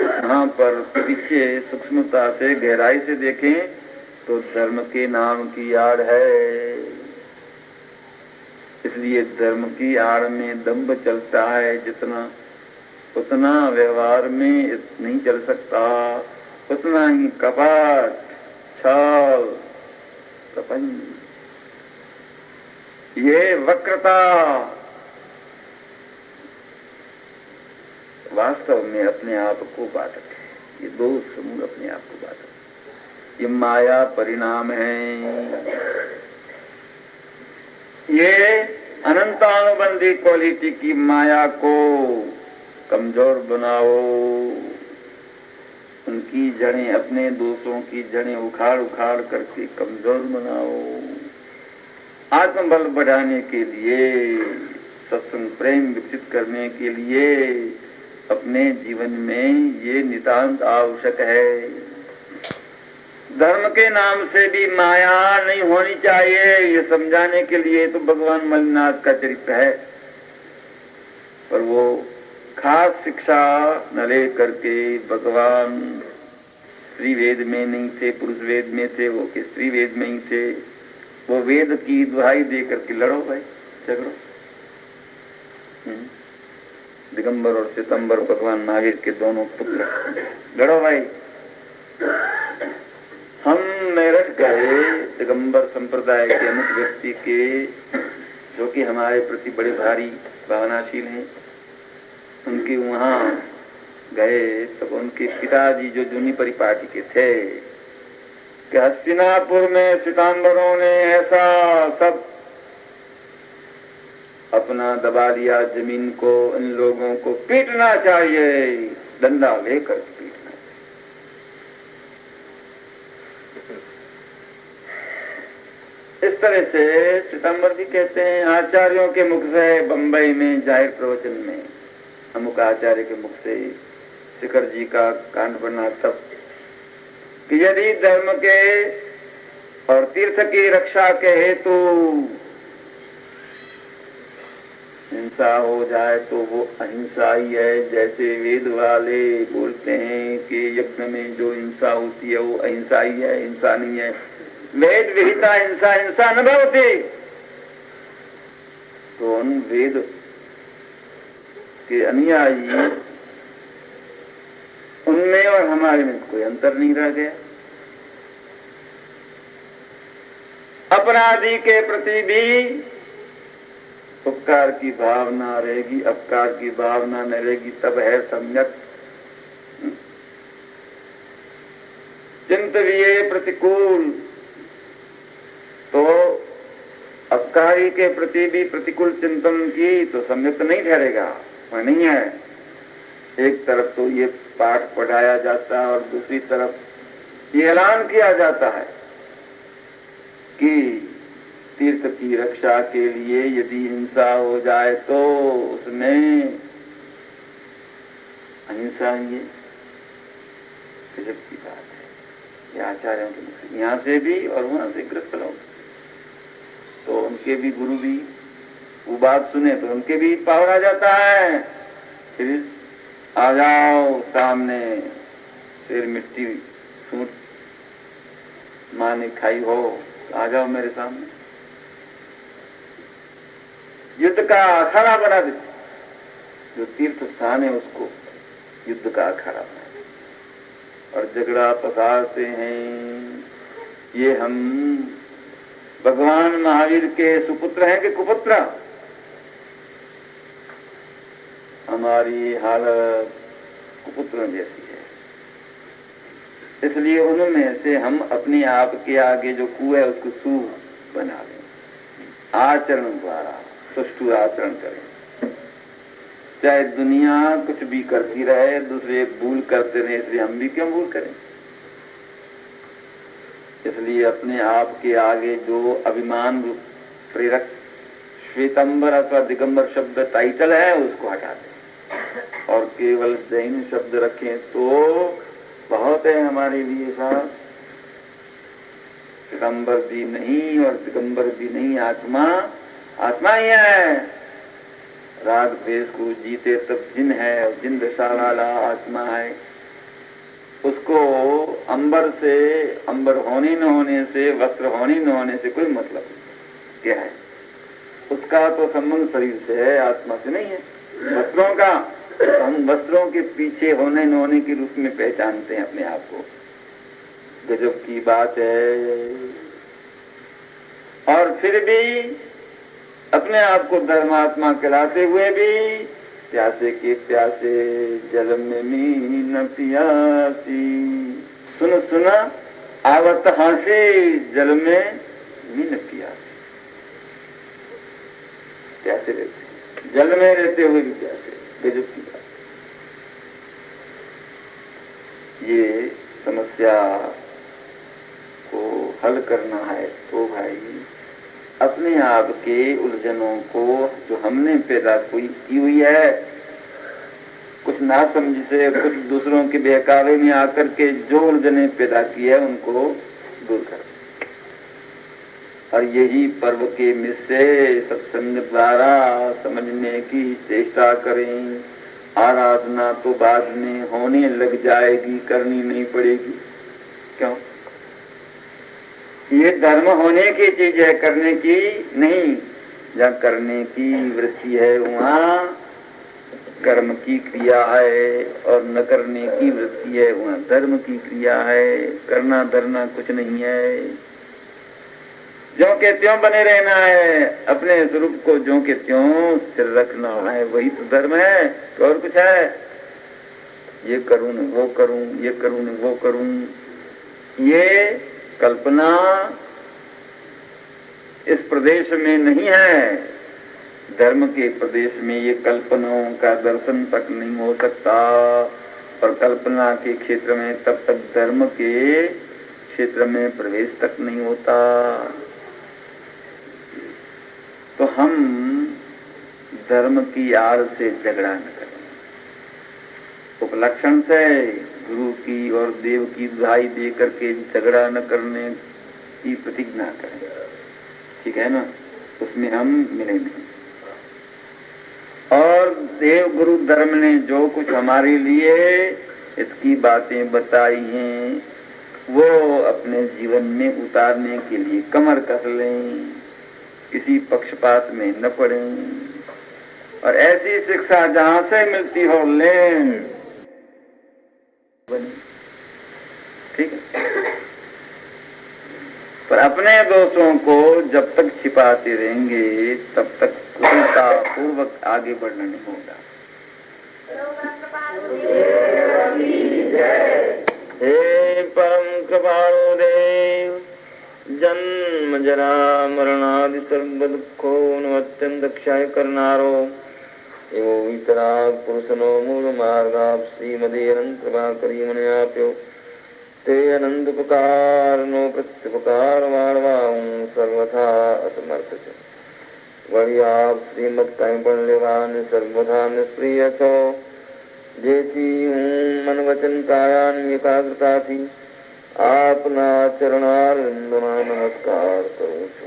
वहां पर पीछे सूक्ष्मता से, गहराई से देखें तो धर्म के नाम की आड़ है। इसलिए धर्म की आड़ में दंभ चलता है जितना, उतना व्यवहार में नहीं चल सकता। उतना ही कपट, छल, प्रपंच, ये वक्रता वास्तव में अपने आप को बाधक है। ये दो समूह अपने आप को बाधक है। ये माया परिणाम है। ये अनंतानुबंधी क्वालिटी की माया को कमजोर बनाओ, उनकी जड़ें, अपने दोषों की जड़ें उखाड़ उखाड़ करके कमजोर बनाओ। आत्मबल बढ़ाने के लिए, सत्संग प्रेम विकसित करने के लिए अपने जीवन में ये नितांत आवश्यक है। धर्म के नाम से भी माया नहीं होनी चाहिए, ये समझाने के लिए तो भगवान मल्लिनाथ का चरित्र है। पर वो खास शिक्षा न ले करके भगवान स्त्री वेद में नहीं थे, पुरुष वेद में थे, वो के स्त्री वेद में ही थे। वो वेद की दुहाई दे करके लड़ो भाई, झगड़ो। दिगंबर और सितंबर भगवान महावीर के दोनों पुत्र, लड़ो भाई। हम मेरठ गए दिगंबर संप्रदाय के अमुक व्यक्ति के, जो कि हमारे प्रति बड़े भारी भावनाशील हैं, उनके वहां गए। तब उनके पिताजी जो जूनी परिपाटी के थे कि हस्तिनापुर में श्वेतांबरों ने ऐसा सब अपना दबा लिया जमीन को, इन लोगों को पीटना चाहिए, डंडा लेकर पीटना। इस तरह से श्वेतांबर जी कहते हैं आचार्यों के मुख से बंबई में जाहिर प्रवचन में, अमुक आचार्य के मुख से शिखर जी का कांड बना तब कि यदि धर्म के और तीर्थ की रक्षा के हेतु हिंसा हो जाए तो वो अहिंसा ही है। जैसे वेद वाले बोलते हैं कि यज्ञ में जो हिंसा होती है वो अहिंसा ही है, हिंसा नहीं है। वेद विहिता हिंसा हिंसा न भवति। तो उन वेद के अनुयायी उनमें और हमारे में कोई अंतर नहीं रह गया। अपराधी के प्रति भी उपकार की भावना रहेगी, अपकार की भावना न रहेगी, तब है सम्यक। चिंतवीय प्रतिकूल, तो अपकारी के प्रति भी प्रतिकूल चिंतन की तो सम्यक नहीं ठहरेगा, वह नहीं है। एक तरफ तो ये पाठ पढ़ाया जाता है और दूसरी तरफ ये ऐलान किया जाता है कि तीर्थ की रक्षा के लिए यदि हिंसा हो जाए तो उसमें अहिंसा ही है। गजब की बात है। ये आचार्यों के मुख से, यहाँ से भी और वहां से ग्रस्त लोग, तो उनके भी गुरु भी वो बात सुने तो उनके भी पावर आ जाता है। फिर आ जाओ सामने, फिर मिट्टी सूट माँ ने खाई हो, आ जाओ मेरे सामने। युद्ध का अखाड़ा बना देते, जो तीर्थ स्थान है उसको युद्ध का अखाड़ा बना देते और झगड़ा पसारते हैं। ये हम भगवान महावीर के सुपुत्र हैं कि कुपुत्र? हमारी हालत कुपुत्रों जैसी है। इसलिए उनमें से हम अपने आप के आगे जो कू है उसको सू बना दें। आचरण द्वारा सुष्ठु आचरण करें। चाहे दुनिया कुछ भी करती रहे, दूसरे भूल करते रहे, इसलिए हम भी क्यों भूल करें? इसलिए अपने आप के आगे जो अभिमान प्रेरक श्वेतंबर अथवा दिगंबर शब्द टाइटल है उसको हटा दें और केवल जैन शब्द रखें तो बहुत है हमारे लिए साहब। श्वेतंबर भी नहीं और दिगंबर भी नहीं, आत्मा आत्मा ही है। राग द्वेष को जीते तब जिन है, और जिन दशा वाला आत्मा है। उसको अंबर से, अंबर होने न होने से, वस्त्र होने न होने से कोई मतलब नहीं। क्या है उसका तो संबंध शरीर से है, आत्मा से नहीं है। वस्त्रों का हम वस्त्रों के पीछे होने न होने के रूप में पहचानते हैं अपने आप को। गजब की बात है। और फिर भी अपने आप को धर्मात्मा कहलाते हुए भी प्यासे के प्यासे जल में मीन पियासी, सुन सुना आवत हासी जल में मीन पियासी। प्यासे रहते, जल में रहते हुए भी प्यासे। गजब की बात। ये समस्या को हल करना है तो भाई अपने आप के उलझनों को जो हमने पैदा की हुई है कुछ ना समझ से, कुछ दूसरों के बहकावे में आकर के जो उलझने पैदा की है उनको दूर कर। और यही पर्व के मिस से सत्संग द्वारा समझने की चेष्टा करें। आराधना तो बाद में होने लग जाएगी, करनी नहीं पड़ेगी। क्यों? ये धर्म होने की चीज है, करने की नहीं। जहाँ करने की वृत्ति है वहाँ कर्म की क्रिया है, और न करने की वृत्ति है वहाँ धर्म की क्रिया है। करना धरना कुछ नहीं है। ज्यों के त्यों बने रहना है, अपने स्वरूप को ज्यों के त्यों स्थिर रखना है, वही तो धर्म है। तो और कुछ है? ये करूं न वो करूं, ये करूं न वो करूं, ये कल्पना इस प्रदेश में नहीं है। धर्म के प्रदेश में ये कल्पनाओं का दर्शन तक नहीं हो सकता। और कल्पना के क्षेत्र में तब तक धर्म के क्षेत्र में प्रवेश तक नहीं होता। तो हम धर्म की आड़ से झगड़ा न करें। उपलक्षण से गुरु की और देव की दुहाई दे करके झगड़ा न करने की प्रतिज्ञा करें। ठीक है ना? उसमें हम मिलेंगे। और देव गुरु धर्म ने जो कुछ हमारे लिए इसकी बातें बताई हैं वो अपने जीवन में उतारने के लिए कमर कस लें, किसी पक्षपात में न पड़ें। और ऐसी शिक्षा जहां से मिलती हो लें। ठीक है? पर अपने दोषों को जब तक छिपाते रहेंगे तब तक कुशलता पूर्वक आगे बढ़ना नहीं होगा। हे परम कृपालु देव, जन्म जरा मरणादि सर्व दुखो अत्यंत क्षय करनारो एवो वितराग पुरुषनो मूल मार्गाप श्रीमदे अनंत कृपा करी मन आप्यो ते अनंत उपकार नो प्रत्युपकार वाणवाऊं सर्वथा असमर्थ छ। वही आप श्रीमद कहीं पढ़ लेवान सर्वथा निष्प्रिय छो। जेती हूँ मन वचन कायान एकाग्रता थी आपना चरणारविंदमा नमस्कार करूँ छू।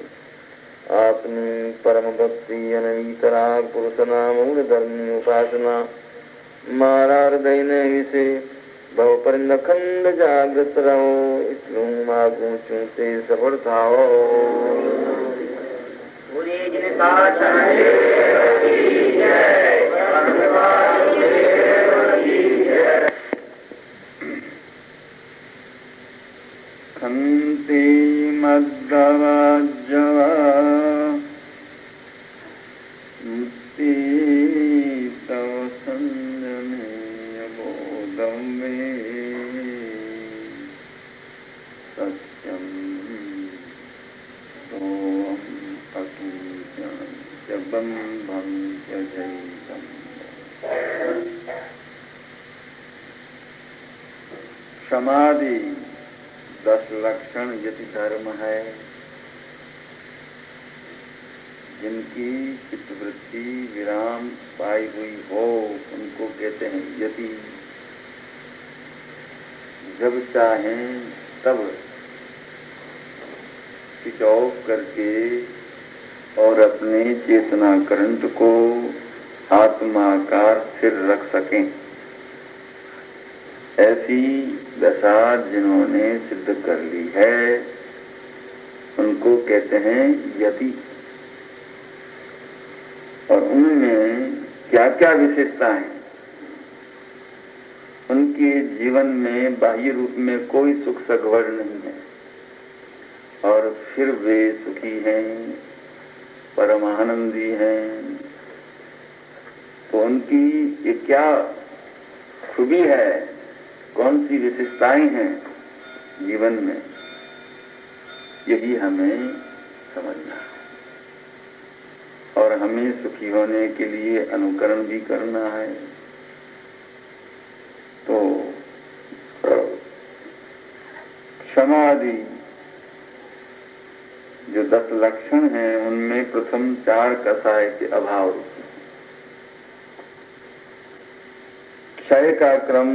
आपनी परम भक्ति अनवीतराग पुरुष नाम धर्मी उपासना मारा हृदय ने विषे भव परिंद खंड जागृत रहो। इसलू मागू चूते सफल थाओ। खंते मद्दवाज्जवा मुक्ति तव संजमे बोधम में सत्यम सोम अकीर्तन जबम भम जयतम। समाधि 10 लक्षण यति धर्म है जिनकी चित्तवृत्ति विराम पाई हुई हो उनको कहते हैं यति। जब चाहें तब स्विच ऑफ करके और अपने चेतना करंट को आत्माकार स्थिर रख सकें, ऐसी दशा जिन्होंने सिद्ध कर ली है उनको कहते हैं यति। और उनमें क्या क्या विशेषता है? उनके जीवन में बाह्य रूप में कोई सुख सगवड़ नहीं है और फिर वे सुखी हैं, परमानंदी हैं। तो उनकी ये क्या खूबी है, कौन सी विशेषताएं हैं जीवन में, यही हमें समझना है। और हमें सुखी होने के लिए अनुकरण भी करना है। तो समाधि जो 10 लक्षण हैं उनमें प्रथम 4 कसाय के अभाव रूप क्षय का क्रम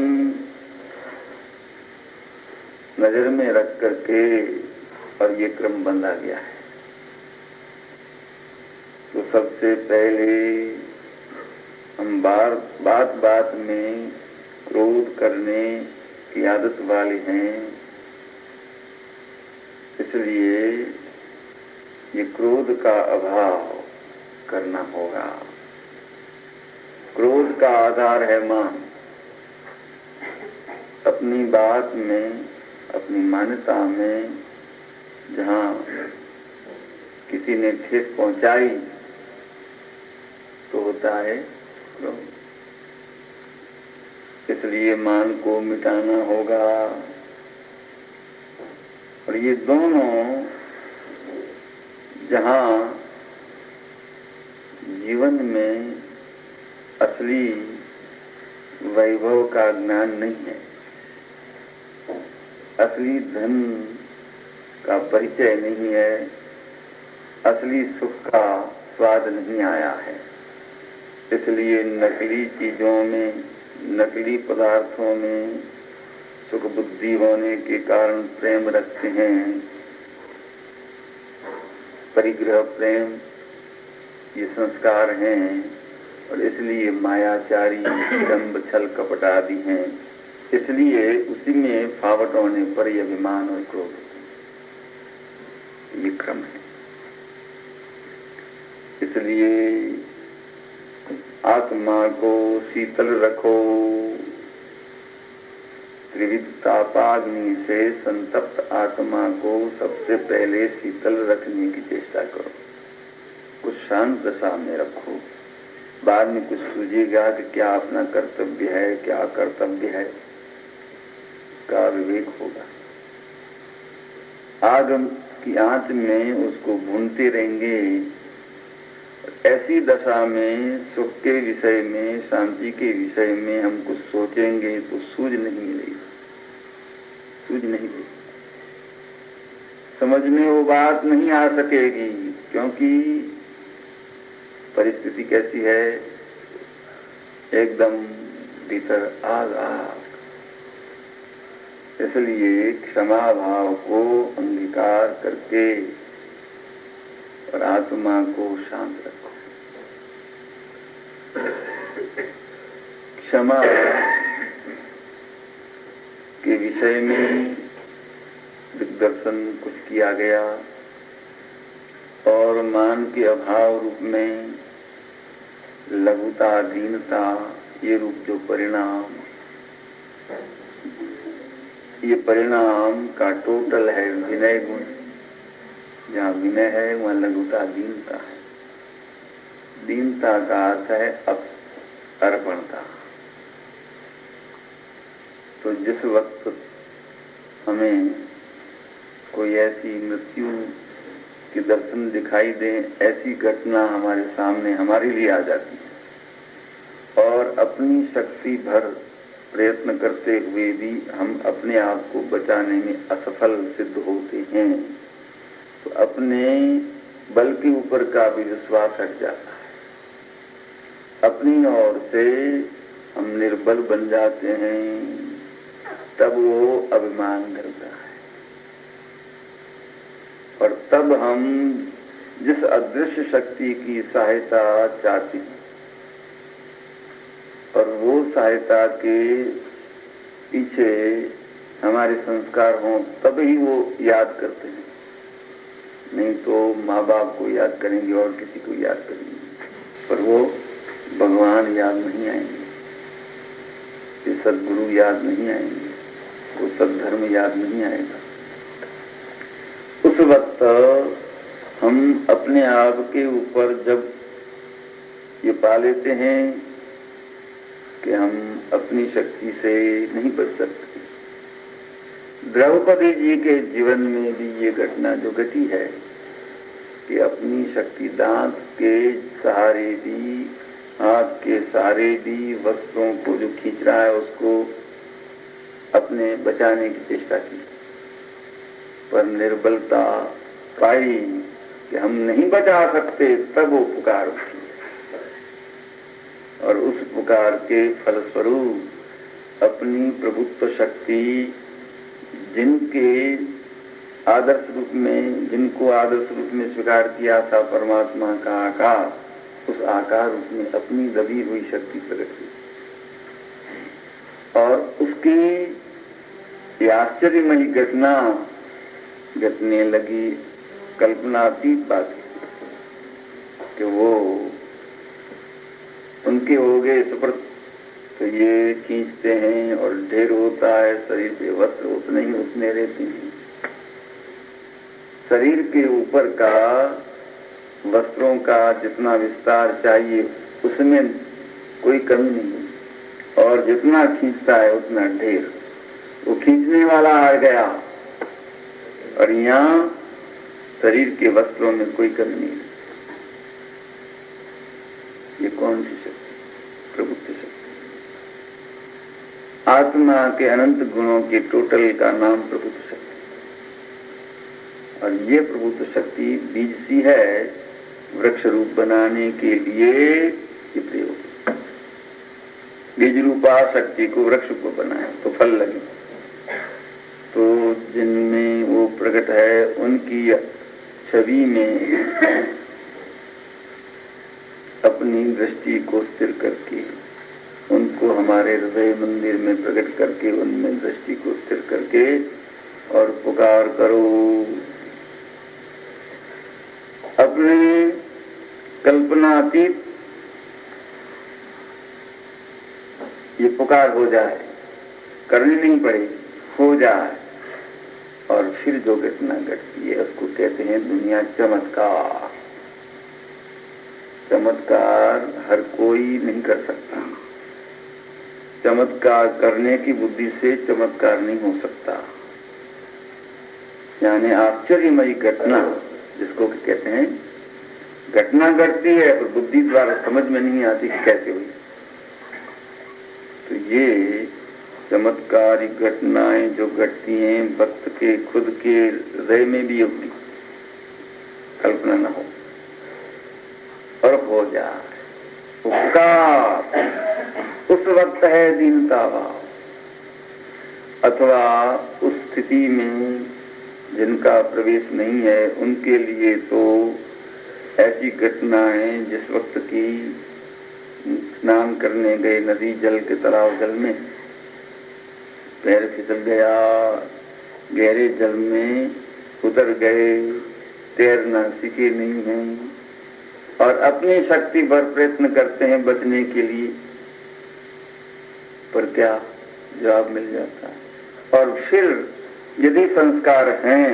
नजर में रख करके और ये क्रम बंधा गया है। तो सबसे पहले हम बात बात में क्रोध करने की आदत वाले हैं, इसलिए ये क्रोध का अभाव करना होगा। क्रोध का आधार है मान। अपनी बात में, अपनी मान्यता में जहां किसी ने ठेस पहुंचाई तो होता है क्रोध। इसलिए मान को मिटाना होगा। और ये दोनों जहां जीवन में असली वैभव का ज्ञान नहीं है, असली धन का परिचय नहीं है, असली सुख का स्वाद नहीं आया है, इसलिए नकली चीजों में, नकली पदार्थों में सुख बुद्धि होने के कारण प्रेम रखते हैं। परिग्रह प्रेम ये संस्कार हैं और इसलिए मायाचारी दंभ छल कपट आदि हैं। इसलिए उसी में फावट होने पर यह अभिमान और क्रोध, ये क्रम है। इसलिए आत्मा को शीतल रखो, त्रिविध तापाग्नि से संतप्त आत्मा को सबसे पहले शीतल रखने की चेष्टा करो। कुछ शांत दशा में रखो, बाद में कुछ सूझेगा कि क्या अपना कर्तव्य है, क्या कर्तव्य है, का विवेक होगा। आग की आंच में उसको भूनते रहेंगे। ऐसी दशा में सुख के विषय में, शांति के विषय में हम कुछ सोचेंगे तो सूझ नहीं मिलेगी, सूझ नहीं मिलेगी, समझ में वो बात नहीं आ सकेगी। क्योंकि परिस्थिति कैसी है, एकदम भीतर आग आग। इसलिए क्षमा भाव को अंगीकार करके और आत्मा को शांत रखो। क्षमा के विषय में दिग्दर्शन कुछ किया गया और मान के अभाव रूप में लघुता, दीनता, ये रूप जो परिणाम, ये परिणाम का टोटल है विनय गुण। जहाँ विनय है वहाँ लघुता, दीनता है। दीनता का अर्थ है अर्पणता। तो जिस वक्त हमें कोई ऐसी मृत्यु के दर्शन दिखाई दे, ऐसी घटना हमारे सामने हमारे लिए आ जाती है और अपनी शक्ति भर प्रयत्न करते हुए भी हम अपने आप को बचाने में असफल सिद्ध होते हैं, तो अपने बल के ऊपर का भी विश्वास हट जाता है। अपनी ओर से हम निर्बल बन जाते हैं, तब वो अभिमान करता है और तब हम जिस अदृश्य शक्ति की सहायता चाहते हैं और वो सहायता के पीछे हमारे संस्कार हों, तब ही वो याद करते हैं। नहीं तो माँ बाप को याद करेंगे और किसी को याद करेंगे, पर वो भगवान याद नहीं आएंगे, ये सद्गुरु याद नहीं आएंगे, वो सद्धर्म याद नहीं आएगा। उस वक्त हम अपने आप के ऊपर जब ये पा लेते हैं कि हम अपनी शक्ति से नहीं बच सकते। द्रौपदी जी के जीवन में भी ये घटना जो घटी है कि अपनी शक्ति दांत के सहारे भी, हाथ के सहारे भी वस्त्रों को जो खींच रहा है उसको अपने बचाने की चेष्टा की, पर निर्बलता पाई कि हम नहीं बचा सकते, तब वो पुकार उठी और उस पुकार के फलस्वरूप अपनी प्रभुत्व शक्ति जिनके आदर्श रूप में, जिनको आदर्श रूप में स्वीकार किया था परमात्मा का आकार, उस आकार रूप में अपनी दबी हुई शक्ति प्रकट की और उसकी ये आश्चर्यमयी घटना घटने लगी। कल्पनातीत बात कि वो उनके हो गए सुप्रत, तो ये खींचते हैं और ढेर होता है शरीर पे, वस्त्र उतने ही उतने रहते हैं। शरीर के ऊपर का वस्त्रों का जितना विस्तार चाहिए उसमें कोई कमी नहीं, और जितना खींचता है उतना ढेर। वो खींचने वाला आ गया और यहाँ शरीर के वस्त्रों में कोई कमी नहीं। ये कौन सी शक्ति? प्रभुत्व शक्ति। आत्मा के अनंत गुणों के टोटल का नाम प्रभुत्व शक्ति। और ये प्रभुत्व शक्ति बीज सी है, वृक्ष रूप बनाने के लिए ये प्रयोग। बीज रूपा शक्ति को वृक्ष को बनाए तो फल लगे। तो जिनमें वो प्रकट है उनकी छवि में अपनी दृष्टि को स्थिर करके, उनको हमारे हृदय मंदिर में प्रकट करके, उनमें दृष्टि को स्थिर करके और पुकार करो। अपने कल्पनातीत ये पुकार हो जाए, करनी नहीं पड़े, हो जाए। और फिर जो घटना घटती है उसको कहते हैं दुनिया चमत्कार। चमत्कार हर कोई नहीं कर सकता। चमत्कार करने की बुद्धि से चमत्कार नहीं हो सकता। यानी आश्चर्यमयी घटना जिसको कहते हैं, घटना घटती है पर बुद्धि द्वारा समझ में नहीं आती कि कैसे हुई। तो ये चमत्कारी घटनाएं जो घटती हैं भक्त के खुद के हृदय में भी होगी, कल्पना न हो और हो जाए। उपकार उस वक्त है दीनता भाव, अथवा उस स्थिति में जिनका प्रवेश नहीं है उनके लिए तो ऐसी घटनाएं जिस वक्त की स्नान करने गए नदी जल के तालाब जल में पैर फिसल गया, गहरे जल में उतर गए, तैरना सीखे नहीं हैं और अपनी शक्ति भर प्रयत्न करते हैं बचने के लिए, पर क्या जवाब मिल जाता है। और फिर यदि संस्कार हैं,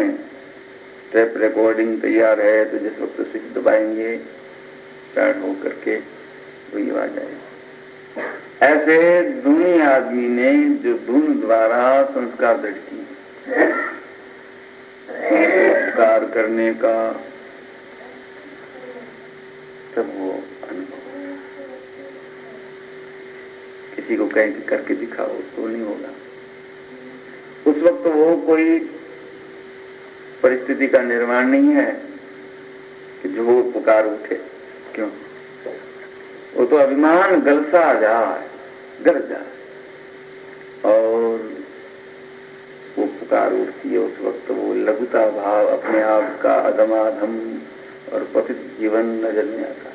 टेप रिकॉर्डिंग तैयार है, तो जिस वक्त स्विच दबाएंगे स्टार्ट हो करके वही आ जाएगा। ऐसे धुनी आदमी ने जो धुन द्वारा संस्कार दृढ़ किए, संस्कार करने का तब वो अनुभव। किसी को कहीं करके दिखाओ तो नहीं होगा। उस वक्त वो कोई परिस्थिति का निर्माण नहीं है कि जो वो पुकार उठे। क्यों? वो तो अभिमान गलसा जाए, गर जाए और वो पुकार उठती है। उस वक्त वो लघुता भाव, अपने आप का अधमाधम और पतित जीवन नजर में आता है।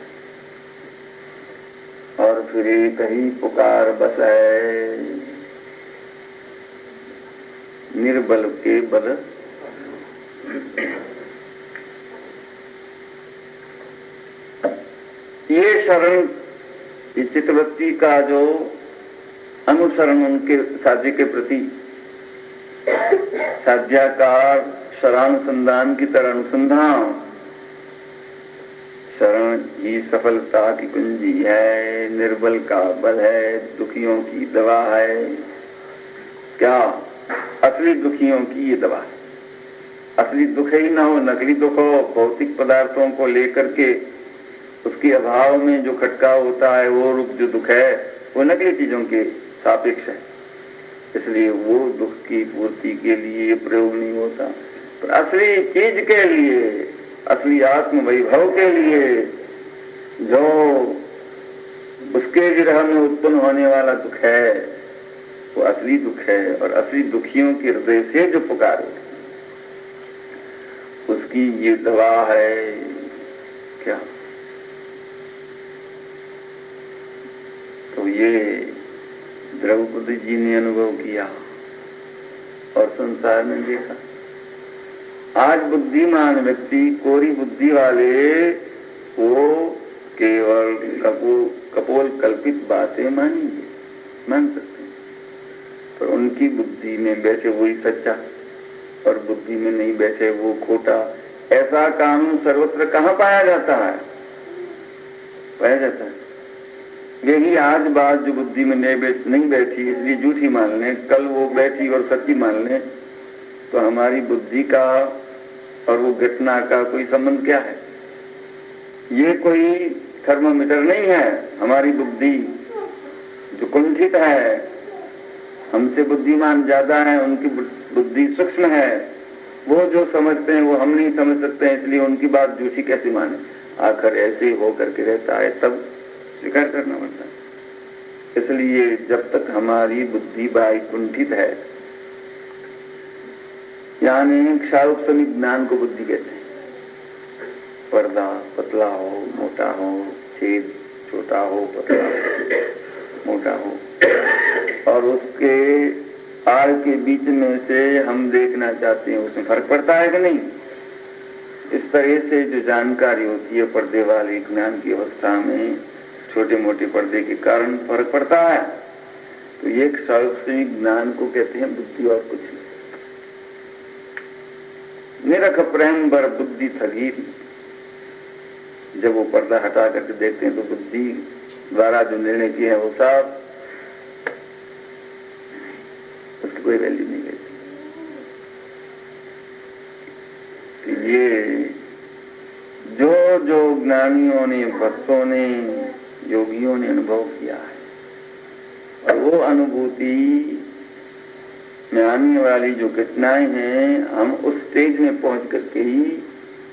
और फिर एक ही पुकार बस है, निर्बल के बल। ये शरण, ये चित्तवृत्ति का जो अनुसरण उनके साध्य के प्रति, साध्याकार शरणानुसंधान की तरह अनुसंधान, शरण ही सफलता की कुंजी है, निर्बल का बल है, दुखियों की दवा है। क्या? असली दुखियों की ये दवा है। असली दुख ही ना हो, नकली दुख हो, भौतिक पदार्थों को लेकर के उसके अभाव में जो खटका होता है, वो रूप जो दुख है वो नकली चीजों के सापेक्ष है, इसलिए वो दुख की पूर्ति के लिए प्रयोग नहीं होता। पर असली चीज के लिए, असली आत्म वैभव के लिए, जो उसके विरह में उत्पन्न होने वाला दुख है, वो असली दुख है। और असली दुखियों के हृदय से जो पुकार उसकी ये दवा है क्या? तो ये द्रौपदी जी ने अनुभव किया और संसार में देखा। आज बुद्धिमान व्यक्ति, कोरी बुद्धि वाले, वो केवल कपोल कल्पित बातें मानेंगे, मान सकते हैं, पर उनकी बुद्धि में बैठे वही सच्चा और बुद्धि में नहीं बैठे वो खोटा। ऐसा कानून सर्वत्र कहाँ पाया जाता है? पाया जाता है। यही आज बात जो बुद्धि में नहीं बैठी इसलिए झूठी मान लें, कल वो बैठी और सच्ची मान लें, तो हमारी बुद्धि का और वो घटना का कोई संबंध क्या है? ये कोई थर्मोमीटर नहीं है। हमारी बुद्धि जो कुंठित है, हमसे बुद्धिमान ज्यादा है, उनकी बुद्धि सूक्ष्म है, वो जो समझते हैं वो हम नहीं समझ सकते हैं, इसलिए उनकी बात झूठी कैसे माने? आखिर ऐसे ही हो करके रहता है, तब स्वीकार करना पड़ता है। इसलिए जब तक हमारी बुद्धि बाई कुंठित है, यानी क्षारोपशमी ज्ञान को बुद्धि कहते हैं। पर्दा पतला हो मोटा हो, छेद छोटा हो पतला हो मोटा हो, और उसके आड़ के बीच में से हम देखना चाहते हैं, उसमें फर्क पड़ता है कि नहीं? इस तरह से जो जानकारी होती है पर्दे वाले ज्ञान की अवस्था में, छोटे मोटे पर्दे के कारण फर्क पड़ता है। तो ये क्षारोपशमी ज्ञान को कहते हैं बुद्धि, और कुछ नहीं। निरख प्रेम बर बुद्धि थगी। जब वो पर्दा हटा करके देखते हैं तो बुद्धि द्वारा जो निर्णय किए हैं वो सब, उसकी कोई वैल्यू नहीं रहती। तो ये जो जो ज्ञानियों ने, भक्तों ने, योगियों ने अनुभव किया है, और वो अनुभूति में आने वाली जो घटनाएं हैं, हम उस स्टेज में पहुंच करके ही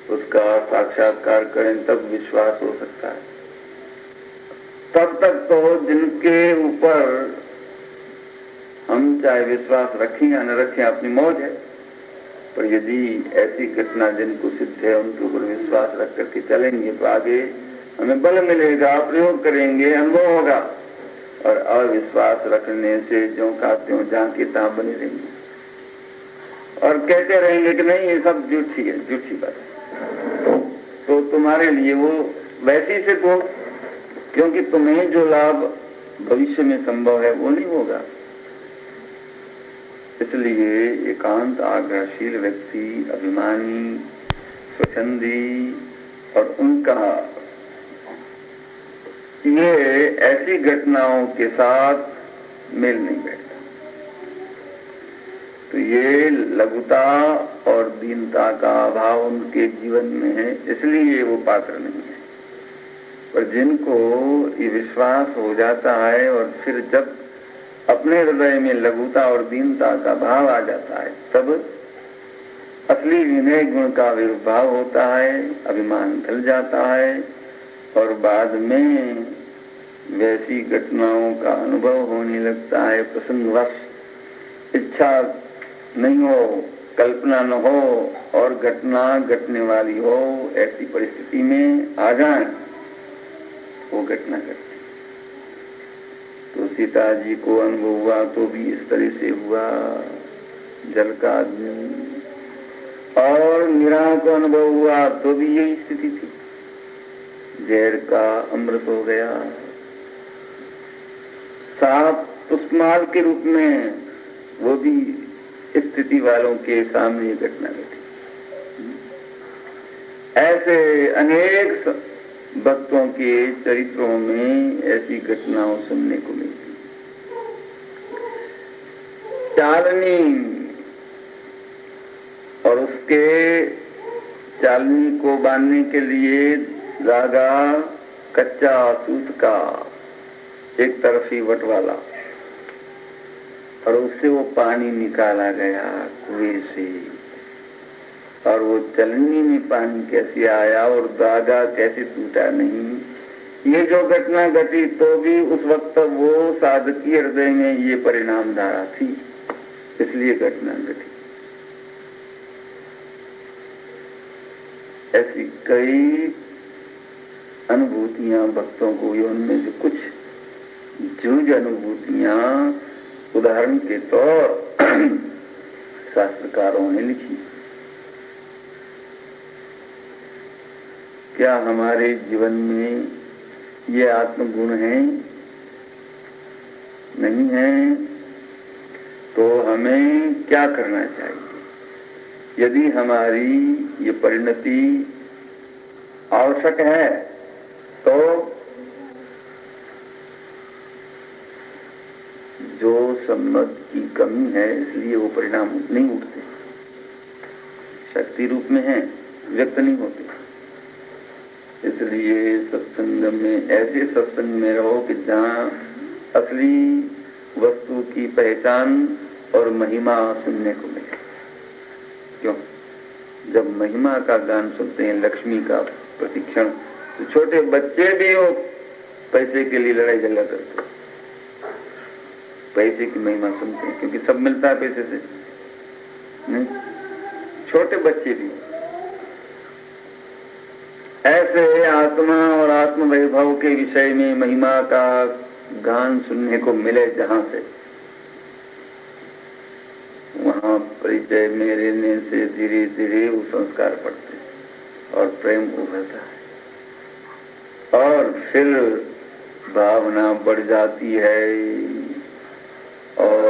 उसका साक्षात्कार करें, तब विश्वास हो सकता है। तब तक तो जिनके ऊपर हम चाहे विश्वास रखें या न रखें, अपनी मौज है, पर यदि ऐसी घटना जिनको सिद्ध है उनके ऊपर विश्वास रख करके चलेंगे तो आगे हमें बल मिलेगा, प्रयोग करेंगे, अनुभव होगा। और अविश्वास रखने से जो का त्यों जहां के तहां बने रहेंगे और कहते रहेंगे कि नहीं ये सब झूठी है, झूठी बात है, तो तुम्हारे लिए वो वैसी सिद्ध हो, क्योंकि तुम्हें जो लाभ भविष्य में संभव है वो नहीं होगा। इसलिए एकांत आग्रहशील व्यक्ति, अभिमानी, स्वच्छंदी, और उनका ये ऐसी घटनाओं के साथ मेल नहीं बैठता। तो ये लघुता और दीनता का अभाव उनके जीवन में है, इसलिए वो पात्र नहीं है। पर जिनको ये विश्वास हो जाता है और फिर जब अपने हृदय में लघुता और दीनता का भाव आ जाता है, तब असली विनय गुण का आविर्भाव होता है, अभिमान ढल जाता है, और बाद में वैसी घटनाओं का अनुभव होने लगता है। प्रसंगवश इच्छा नहीं हो, कल्पना न हो, और घटना घटने वाली हो, ऐसी परिस्थिति में आ जाए, वो घटना घटती। तो सीता जी को अनुभव हुआ तो भी इस तरह से हुआ, जल का आदमी, और मीरा को अनुभव हुआ तो भी यही स्थिति थी, जहर का अमृत हो गया। सांप पुष्पमाल के रूप में वो भी स्थिति वालों के सामने घटना घटी। ऐसे अनेक भक्तों के चरित्रों में ऐसी घटनाओं सुनने को मिलती। चालनी और उसके चालनी को बांधने के लिए धागा कच्चा सूत का एक तरफी बटवाला, और उससे वो पानी निकाला गया कुएं से, और वो चलनी में पानी कैसे आया और धागा कैसे टूटा नहीं, ये जो घटना घटी तो भी उस वक्त वो साधक के हृदय में ये परिणाम धारा थी, इसलिए घटना घटी। ऐसी कई अनुभूतियां भक्तों को, उनमें से कुछ जूझ अनुभूतियां उदाहरण के तौर शास्त्रकारों ने लिखी। क्या हमारे जीवन में ये आत्मगुण हैं? नहीं है तो हमें क्या करना चाहिए? यदि हमारी ये परिणति आवश्यक है तो जो सम्मत की कमी है इसलिए वो परिणाम नहीं उठते, शक्ति रूप में है, व्यक्त नहीं होते। इसलिए सत्संग में, ऐसे सत्संग में रहो कि जहाँ असली वस्तु की पहचान और महिमा सुनने को मिले। क्यों? जब महिमा का गान सुनते हैं, लक्ष्मी का प्रतिक्षण, तो छोटे बच्चे भी वो पैसे के लिए लड़ाई झगड़ा करते हैं, पैसे की महिमा सुनते हैं, क्योंकि सब मिलता है पैसे से। नहीं, छोटे बच्चे भी। ऐसे आत्मा और आत्म वैभव के विषय में महिमा का गान सुनने को मिले जहां से, वहां परिचय में रहने से धीरे धीरे वो संस्कार पड़ते हैं और प्रेम उभरता है और फिर भावना बढ़ जाती है और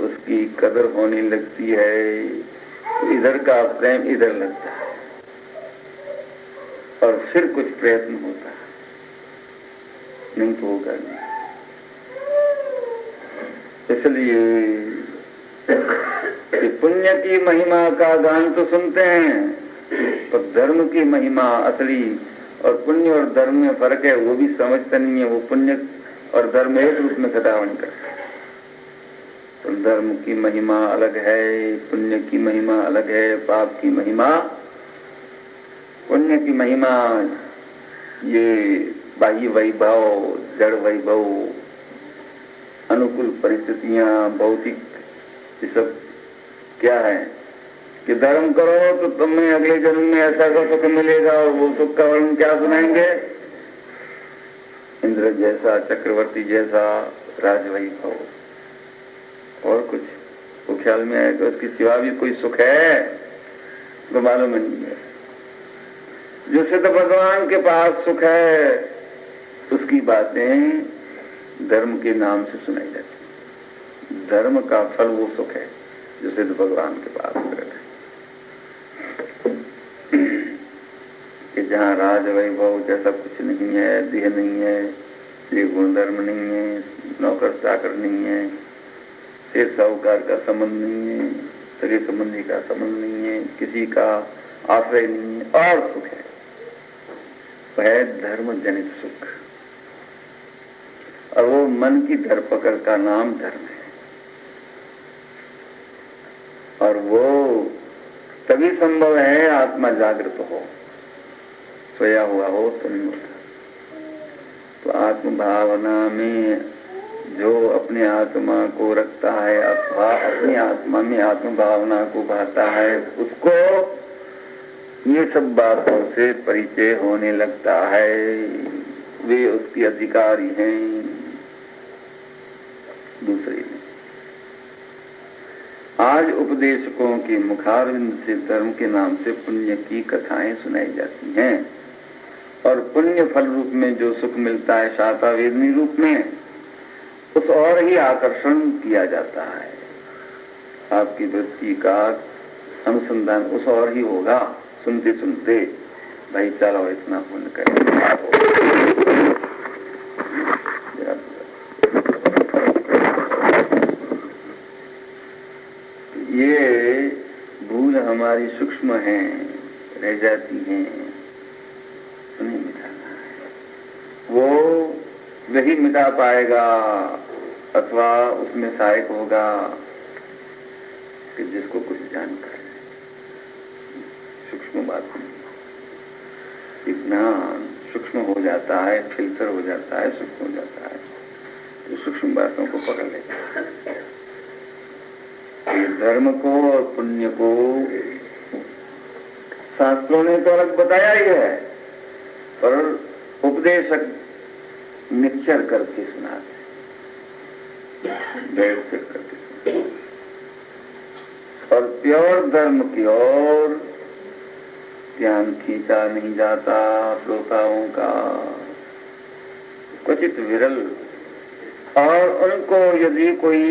उसकी कदर होने लगती है। तो इधर का प्रेम इधर लगता है और फिर कुछ प्रयत्न होता है, नहीं तो होगा नहीं। इसलिए कि पुण्य की महिमा का गान तो सुनते हैं, तो धर्म की महिमा असली, और पुण्य और धर्म में फर्क है वो भी समझते नहीं है। वो पुण्य और धर्म एक रूप में सदावन करते हैं। तो धर्म की महिमा अलग है, पुण्य की महिमा अलग है, पाप की महिमा। पुण्य की महिमा ये बाह्य वैभव, जड़ वैभव, अनुकूल परिस्थितियां, भौतिक, ये सब क्या है कि धर्म करो तो तुम्हें अगले जन्म में ऐसा का सुख मिलेगा, और वो सुख का वर्णन क्या सुनाएंगे? इंद्र जैसा, चक्रवर्ती जैसा राजवैभव, और कुछ वो ख्याल में आए तो उसके सिवा भी कोई सुख है तो मालूम नहीं है। जो सिद्ध भगवान के पास सुख है उसकी बातें धर्म के नाम से सुनाई जाती। धर्म का फल वो सुख है जो सिद्ध भगवान के पास है, कि जहाँ राज वैभव जैसा कुछ नहीं है, देह नहीं है, ये गुणधर्म नहीं है, नौकर चाकर नहीं है, सेठ साहूकार का संबंध नहीं है, सगे संबंधी का संबंध नहीं है, किसी का आश्रय नहीं है, और सुख है, वह धर्म जनित सुख। और वो मन की धरपकड़ का नाम धर्म है, और वो तभी संभव है आत्मा जागृत हो, सोया हुआ हो तो नहीं होता। तो आत्म भावना में जो अपने आत्मा को रखता है अथवा अपनी आत्मा में आत्म भावना को भाता है, उसको ये सब बातों से परिचय होने लगता है, वे उसके अधिकारी हैं, दूसरे नहीं। आज उपदेशकों के मुखारविंद से धर्म के नाम से पुण्य की कथाएं सुनाई जाती हैं, और पुण्य फल रूप में जो सुख मिलता है शाता वेदनी रूप में, उस और ही आकर्षण किया जाता है। आपकी वृत्ति का अनुसंधान उस और ही होगा। सुनते सुनते भाई चलो इतना पुण्य करें, ये भूल हमारी सूक्ष्म है, रह जाती हैं, नहीं मिटाना है। वो वही मिटा पाएगा अथवा उसमें सहायक होगा कि जिसको कुछ जानकर, सूक्ष्म बात नहीं, ज्ञान सूक्ष्म हो जाता है, फिल्टर हो जाता है, सूक्ष्म हो जाता है, तो सूक्ष्म बातों को पकड़ लेता है। ये धर्म को और पुण्य को शास्त्रों ने तो अलग बताया ही है, पर उपदेशक निश्चर करके सुनाते, बैठ कर करके सुनाते। और प्योर धर्म की ओर ध्यान खींचा नहीं जाता श्रोताओं का, क्वचित विरल। और उनको यदि कोई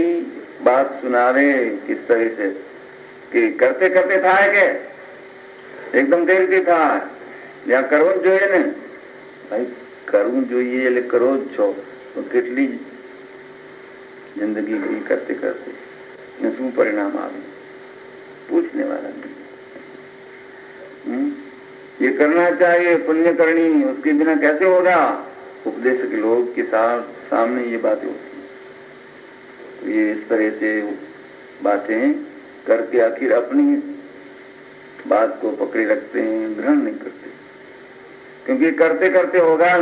बात सुना रहे किस तरह से कि करते करते था है के एकदम देर की था या करो जो है ने भाई करूं जो ये ले करो छो तो कितनी जिंदगी गई करते करते न शू परिणाम आवे पूछने वाला नहीं। ये करना चाहिए, पुण्य करनी, उसके बिना कैसे होगा? उपदेशक लोग के साथ सामने ये बातें होती हैं, तो ये इस तरह से बातें करके आखिर अपनी बात को पकड़े रखते हैं, ग्रहण नहीं करते, क्योंकि करते करते होगा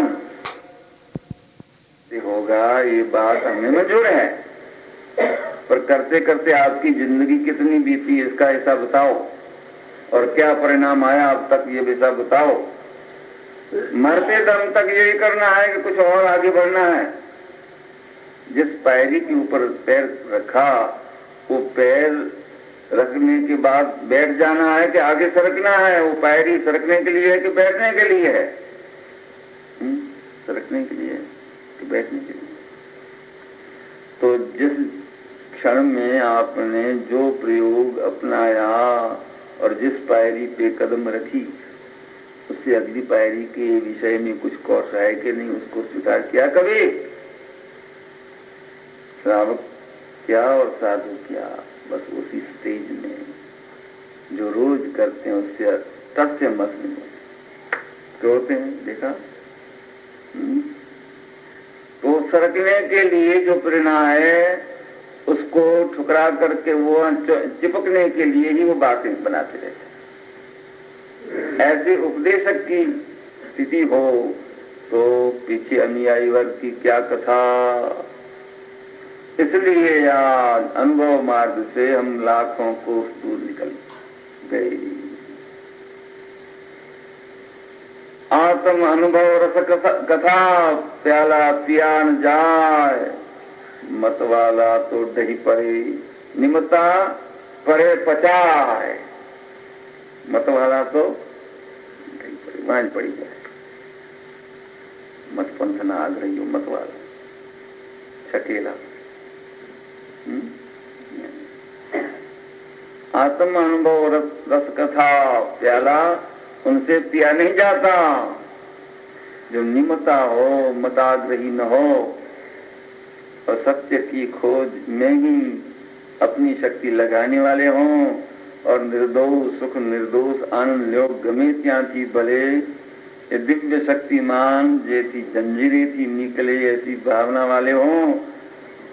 ये बात हमें मंजूर है, पर करते करते आपकी जिंदगी कितनी बीती इसका हिसाब बताओ, और क्या परिणाम आया अब तक ये हिसाब बताओ। मरते दम तक यही करना है कि कुछ और आगे बढ़ना है। जिस पैरी के ऊपर पैर रखा वो पैर रखने के बाद बैठ जाना है कि आगे सरकना है? वो पैरी सरकने के लिए है कि बैठने के लिए है? सरकने के लिए कि बैठने के लिए? तो जिस क्षण में आपने जो प्रयोग अपनाया और जिस पायरी पे कदम रखी, उससे अगली पायरी के विषय में कुछ कौश है कि नहीं, उसको स्वीकार किया कभी? श्रावक क्या और साधु क्या, बस उसी स्टेज में जो रोज करते हैं उससे तथ्य मत नहीं होते हैं। देखा? तो सरकने के लिए जो प्रेरणा है उसको ठुकरा करके वो चिपकने के लिए ही वो बातें बनाते रहते। ऐसे उपदेशक की स्थिति हो तो पीछे अनुयायी वर्ग की क्या कथा। इसलिए यार अनुभव मार्ग से हम लाखों को दूर निकल गए। आत्म अनुभव रस कथा प्याला पिया न जाए, मत वाला तो दही परे निमता परे पचाए। मत वाला तो दही परे वहां पड़ी जाए। मत पंथ ना आग्रही हो, मत वाला छकेला। आत्म अनुभव रस कथा प्याला उनसे पिया नहीं जाता। जो निमता हो, मताग्रही न हो और सत्य की खोज में ही अपनी शक्ति लगाने वाले हों और निर्दोष सुख निर्दोष आनंद योग गमे त्याथी भले ये दिव्य शक्तिमान जैसी जंजीरें थी निकले ऐसी भावना वाले हों,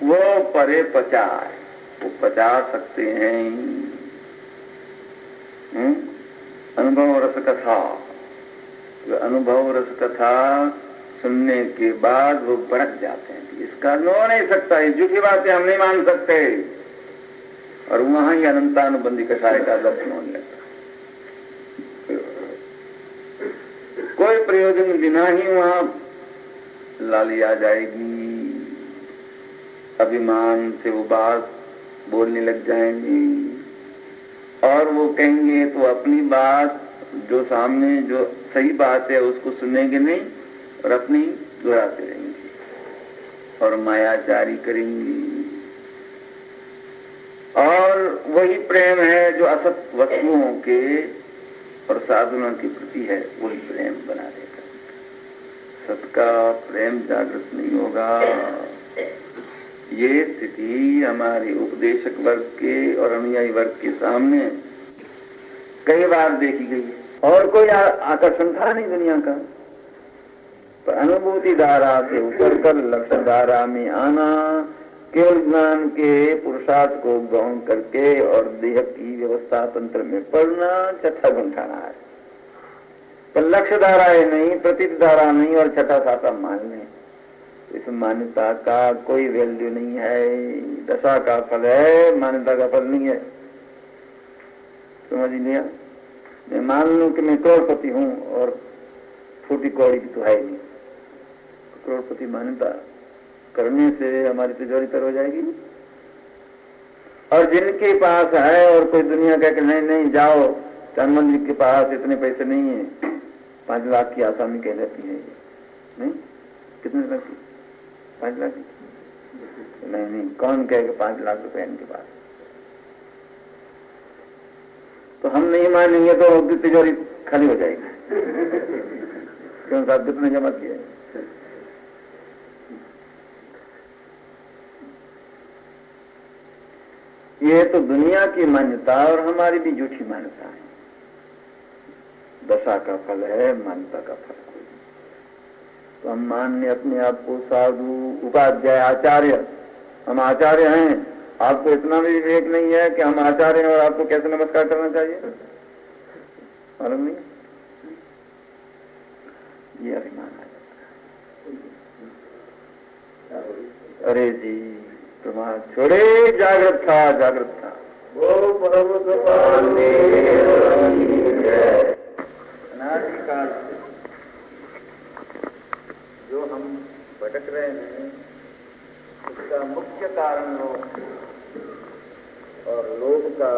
वो परे पचाए, वो पचा सकते हैं। अनुभव रस कथा, अनुभव रस कथा सुनने के बाद वो भड़क जाते हैं। इसका हो नहीं सकता, ये झूठी बातें हम नहीं मान सकते, और वहां ही अनंतानुबंधी कषाय का दर्शन होने लगता। कोई प्रयोजन बिना ही वहां लाली आ जाएगी, अभिमान से वो बात बोलने लग जाएंगी और वो कहेंगे तो अपनी बात जो सामने जो सही बात है उसको सुनेंगे नहीं और अपनी दोहराते रहेंगे और मायाचारी करेंगी। और वही प्रेम है जो असत वस्तुओं के और साधनों के प्रति है, वही प्रेम बना देगा। सत का प्रेम जागृत नहीं होगा। ये स्थिति हमारे उपदेशक वर्ग के और अनुयायी वर्ग के सामने कई बार देखी गई है और कोई आकर्षण था नहीं दुनिया का। तो अनुभूति धारा से उतर कर लक्ष्य धारा में आना, केवल ज्ञान के पुरुषार्थ को गौण करके और देह की व्यवस्था तंत्र में पढ़ना, छठा गुंठाना है। पर लक्ष्य धाराएं नहीं, प्रतीत धारा नहीं और छठा साता मान्य। इस मान्यता का कोई वैल्यू नहीं है। दशा का फल है, मान्यता का फल नहीं है। समझ लिया? मैं मान लूं कि मैं करोड़पति हूं और फूटी कौड़ी की तो है ही नहीं। करोड़पति मान्यता करने से हमारी तिजोरी तर हो जाएगी। और जिनके पास है और कोई दुनिया कह के नहीं नहीं जाओ, हनुमान जी के पास इतने पैसे नहीं है, 5 लाख की आसामी कह देती है ये। नहीं, कितने लाख की? 5 लाख की? नहीं नहीं, कौन कहे 5 लाख रुपए इनके पास? तो हम नहीं मानेंगे तो तिजोरी खाली हो जाएगी। क्यों साहब, कितने जमा किए? ये तो दुनिया की मान्यता और हमारी भी झूठी मान्यता है। दशा का फल है, मान्यता का फल कोई नहीं। तो हम मानने अपने आप को साधु, उपाध्याय, आचार्य, हम आचार्य हैं। आपको इतना भी विवेक नहीं है कि हम आचार्य हैं और आपको कैसे नमस्कार करना चाहिए, मालूम नहीं? ये अभिमान है। अरे जी प्रमाद छोड़े, जागृत था, जागृत था। वो अनादिकाल जो हम भटक रहे हैं उसका मुख्य कारण लोग और लोग का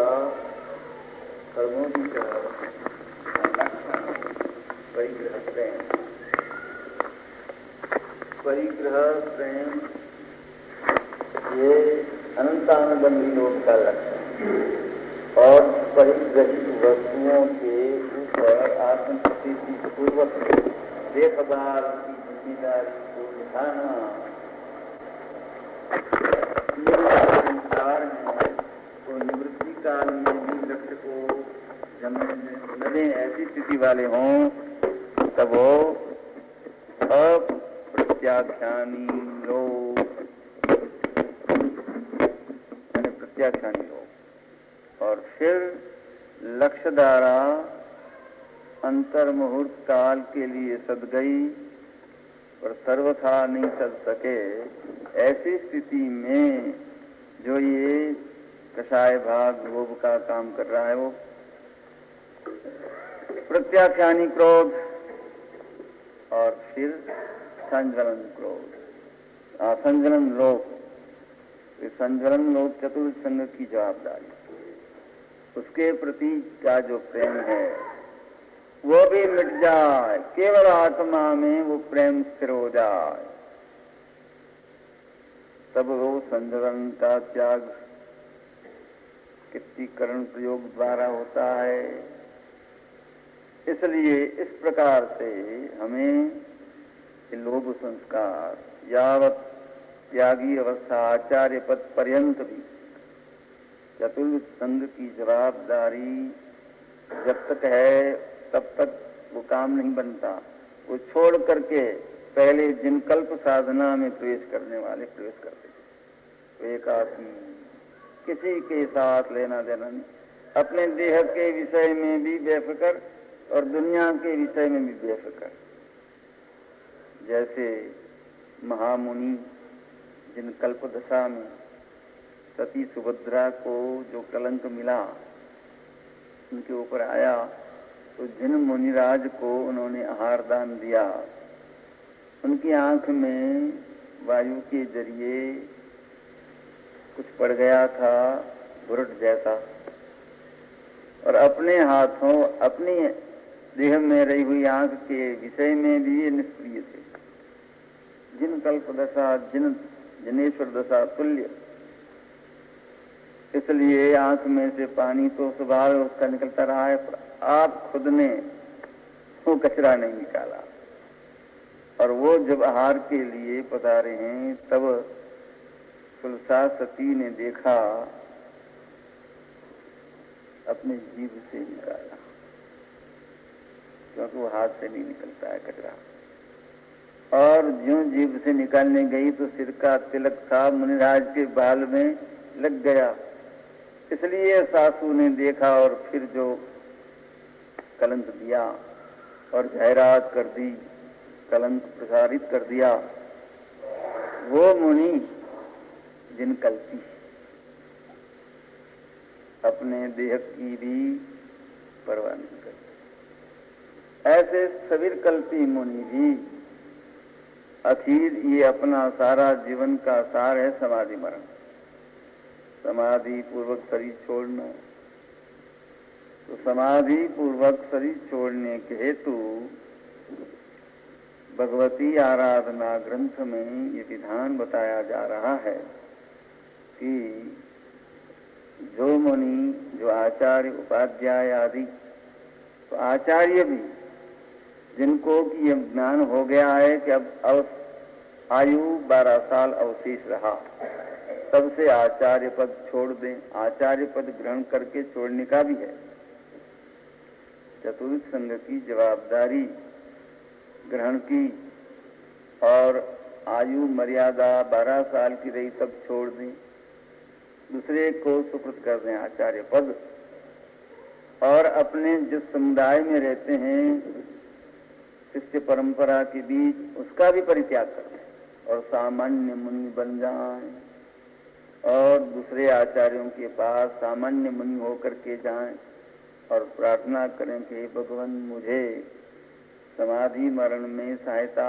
कर्मों का परिग्रह प्रेम, परिग्रह प्रेम ये अनंतानुबंधी लोग का लक्ष्य है। और परिग्रहित वस्तुओं के ऊपर आत्मप्रतीति पूर्वक देखभाल की जिम्मेदारी को निभाना संसार में तो निवृत्ति काल में भी लक्ष्य को न दें, ऐसी स्थिति वाले हों तब वो अप्रत्याख्यानी लोग, प्रत्याख्यानी लोग। और फिर लक्ष्य धारा अंतर मुहूर्त काल के लिए सद गई और सर्वथा नहीं सद सके। ऐसी स्थिति में जो ये कषाय भाग लोभ का काम कर रहा है वो प्रत्याख्यानी क्रोध और फिर संज्वलन क्रोध, संज्वलन लोभ। संज्वलन लोभ चतुर्थ संग की जवाबदारी, उसके प्रति का जो प्रेम है वो भी मिट जाए, केवल आत्मा में वो प्रेम स्थिर हो जाए, तब वो संज्वलन का त्याग कित्तीकरण प्रयोग द्वारा होता है। इसलिए इस प्रकार से हमें लोभ संस्कार यावत त्यागी अवस्था आचार्य पद पर्यंत भी चतुर्थ संग की जवाबदारी जब तक है तब तक वो काम नहीं बनता। वो छोड़ करके पहले जिन कल्प साधना में प्रवेश करने वाले प्रवेश करते थे, एकाकी, किसी के साथ लेना देना नहीं, अपने देह के विषय में भी बेफिक्र और दुनिया के विषय में भी बेफिक्र। जैसे महामुनि जिन कल्प दशा में सती सुभद्रा को जो कलंक मिला उनके ऊपर आया, तो जिन मुनिराज को उन्होंने आहार दान दिया उनकी आंख में वायु के जरिए कुछ पड़ गया था बुरट जैसा, और अपने हाथों अपनी देह में रही हुई आंख के विषय में भी ये निष्क्रिय थे। जिन कल्प दशा जिन जनेश्वर दशा तुल्य। इसलिए आंख में से पानी तो स्वभाव उसका निकलता रहा है, पर आप खुद ने वो कचरा नहीं निकाला। और वो जब आहार के लिए पधारे हैं तब तुलसा सती ने देखा, अपने जीभ से निकाला, क्योंकि वो हाथ से नहीं निकलता है कचरा। और ज्यों जीभ से निकालने गई तो सिर का तिलक था मुनिराज के बाल में लग गया। इसलिए सासू ने देखा और फिर जो कलंक दिया और जाहिरात कर दी, कलंक प्रसारित कर दिया, वो मुनि जिन कल्पी अपने देह की भी परवाह नहीं करते, ऐसे सवीर कल्पी मुनि भी आखिर ये अपना सारा जीवन का सार है समाधि मरण, समाधि पूर्वक शरीर छोड़ना। तो समाधि पूर्वक शरीर छोड़ने के हेतु भगवती आराधना ग्रंथ में ये विधान बताया जा रहा है कि जो मुनि, जो आचार्य, उपाध्याय आदि, तो आचार्य भी जिनको कि यह ज्ञान हो गया है कि अब आयु 12 साल अवशेष रहा, तब से आचार्य पद छोड़ दें। आचार्य पद ग्रहण करके छोड़ने का भी है। चतुर्थ संघ की जवाबदारी ग्रहण की और आयु मर्यादा 12 साल की रही तब छोड़ दें, दूसरे को सुकृत कर दें आचार्य पद, और अपने जिस समुदाय में रहते हैं शिष्य परंपरा के बीच उसका भी परित्याग कर दें और सामान्य मुनि बन जाएं और दूसरे आचार्यों के पास सामान्य मुनि होकर के जाएं और प्रार्थना करें कि भगवान मुझे समाधि मरण में सहायता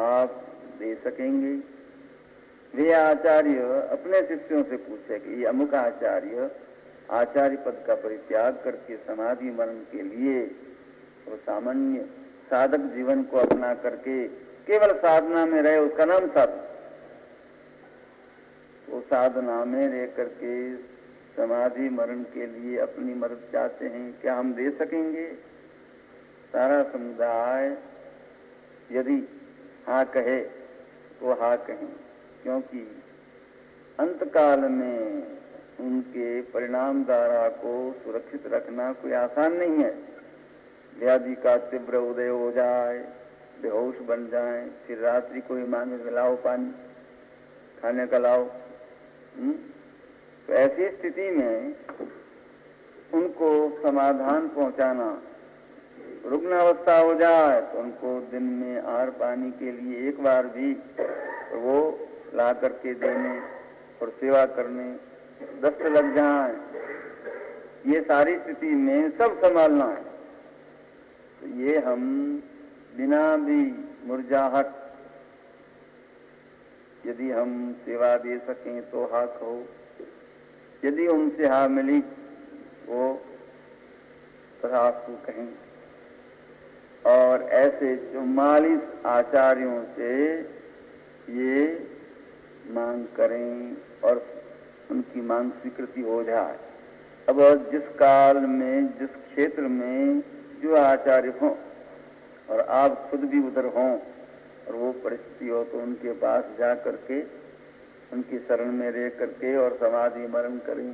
आप दे सकेंगे। वे आचार्य अपने शिष्यों से पूछे कि ये अमुक आचार्य आचार्य पद का परित्याग करके समाधि मरण के लिए वो सामान्य साधक जीवन को अपना करके केवल साधना में रहे, उसका नाम साधना। वो साधना में रह करके समाधि मरण के लिए अपनी मदद चाहते हैं, क्या हम दे सकेंगे? सारा समुदाय यदि हाँ कहे तो हाँ कहें, क्योंकि अंतकाल में उनके परिणाम धारा को सुरक्षित रखना कोई आसान नहीं है। व्याधि का तीव्र उदय हो जाए, बेहोश बन जाए, फिर रात्रि को ही मांगे लाओ पानी, खाने का लाओ। तो ऐसी स्थिति में उनको समाधान पहुंचाना, रुग्णावस्था हो जाए तो उनको दिन में आहार पानी के लिए एक बार भी वो ला करके देने और सेवा करने, दस्त लग जाए, ये सारी स्थिति में सब संभालना है। तो ये हम बिना भी मुरझाहट यदि हम सेवा दे सकें तो हाँ कहो, यदि उनसे हाँ मिली वो तथास्तु कहें। और ऐसे 44 आचार्यों से ये मांग करें और उनकी मांग स्वीकृति हो जाए। अब जिस काल में, जिस क्षेत्र में जो आचार्य हों और आप खुद भी उधर हों और वो परिस्थिति हो तो उनके पास जा करके उनकी शरण में रह करके और समाधि मरण करें।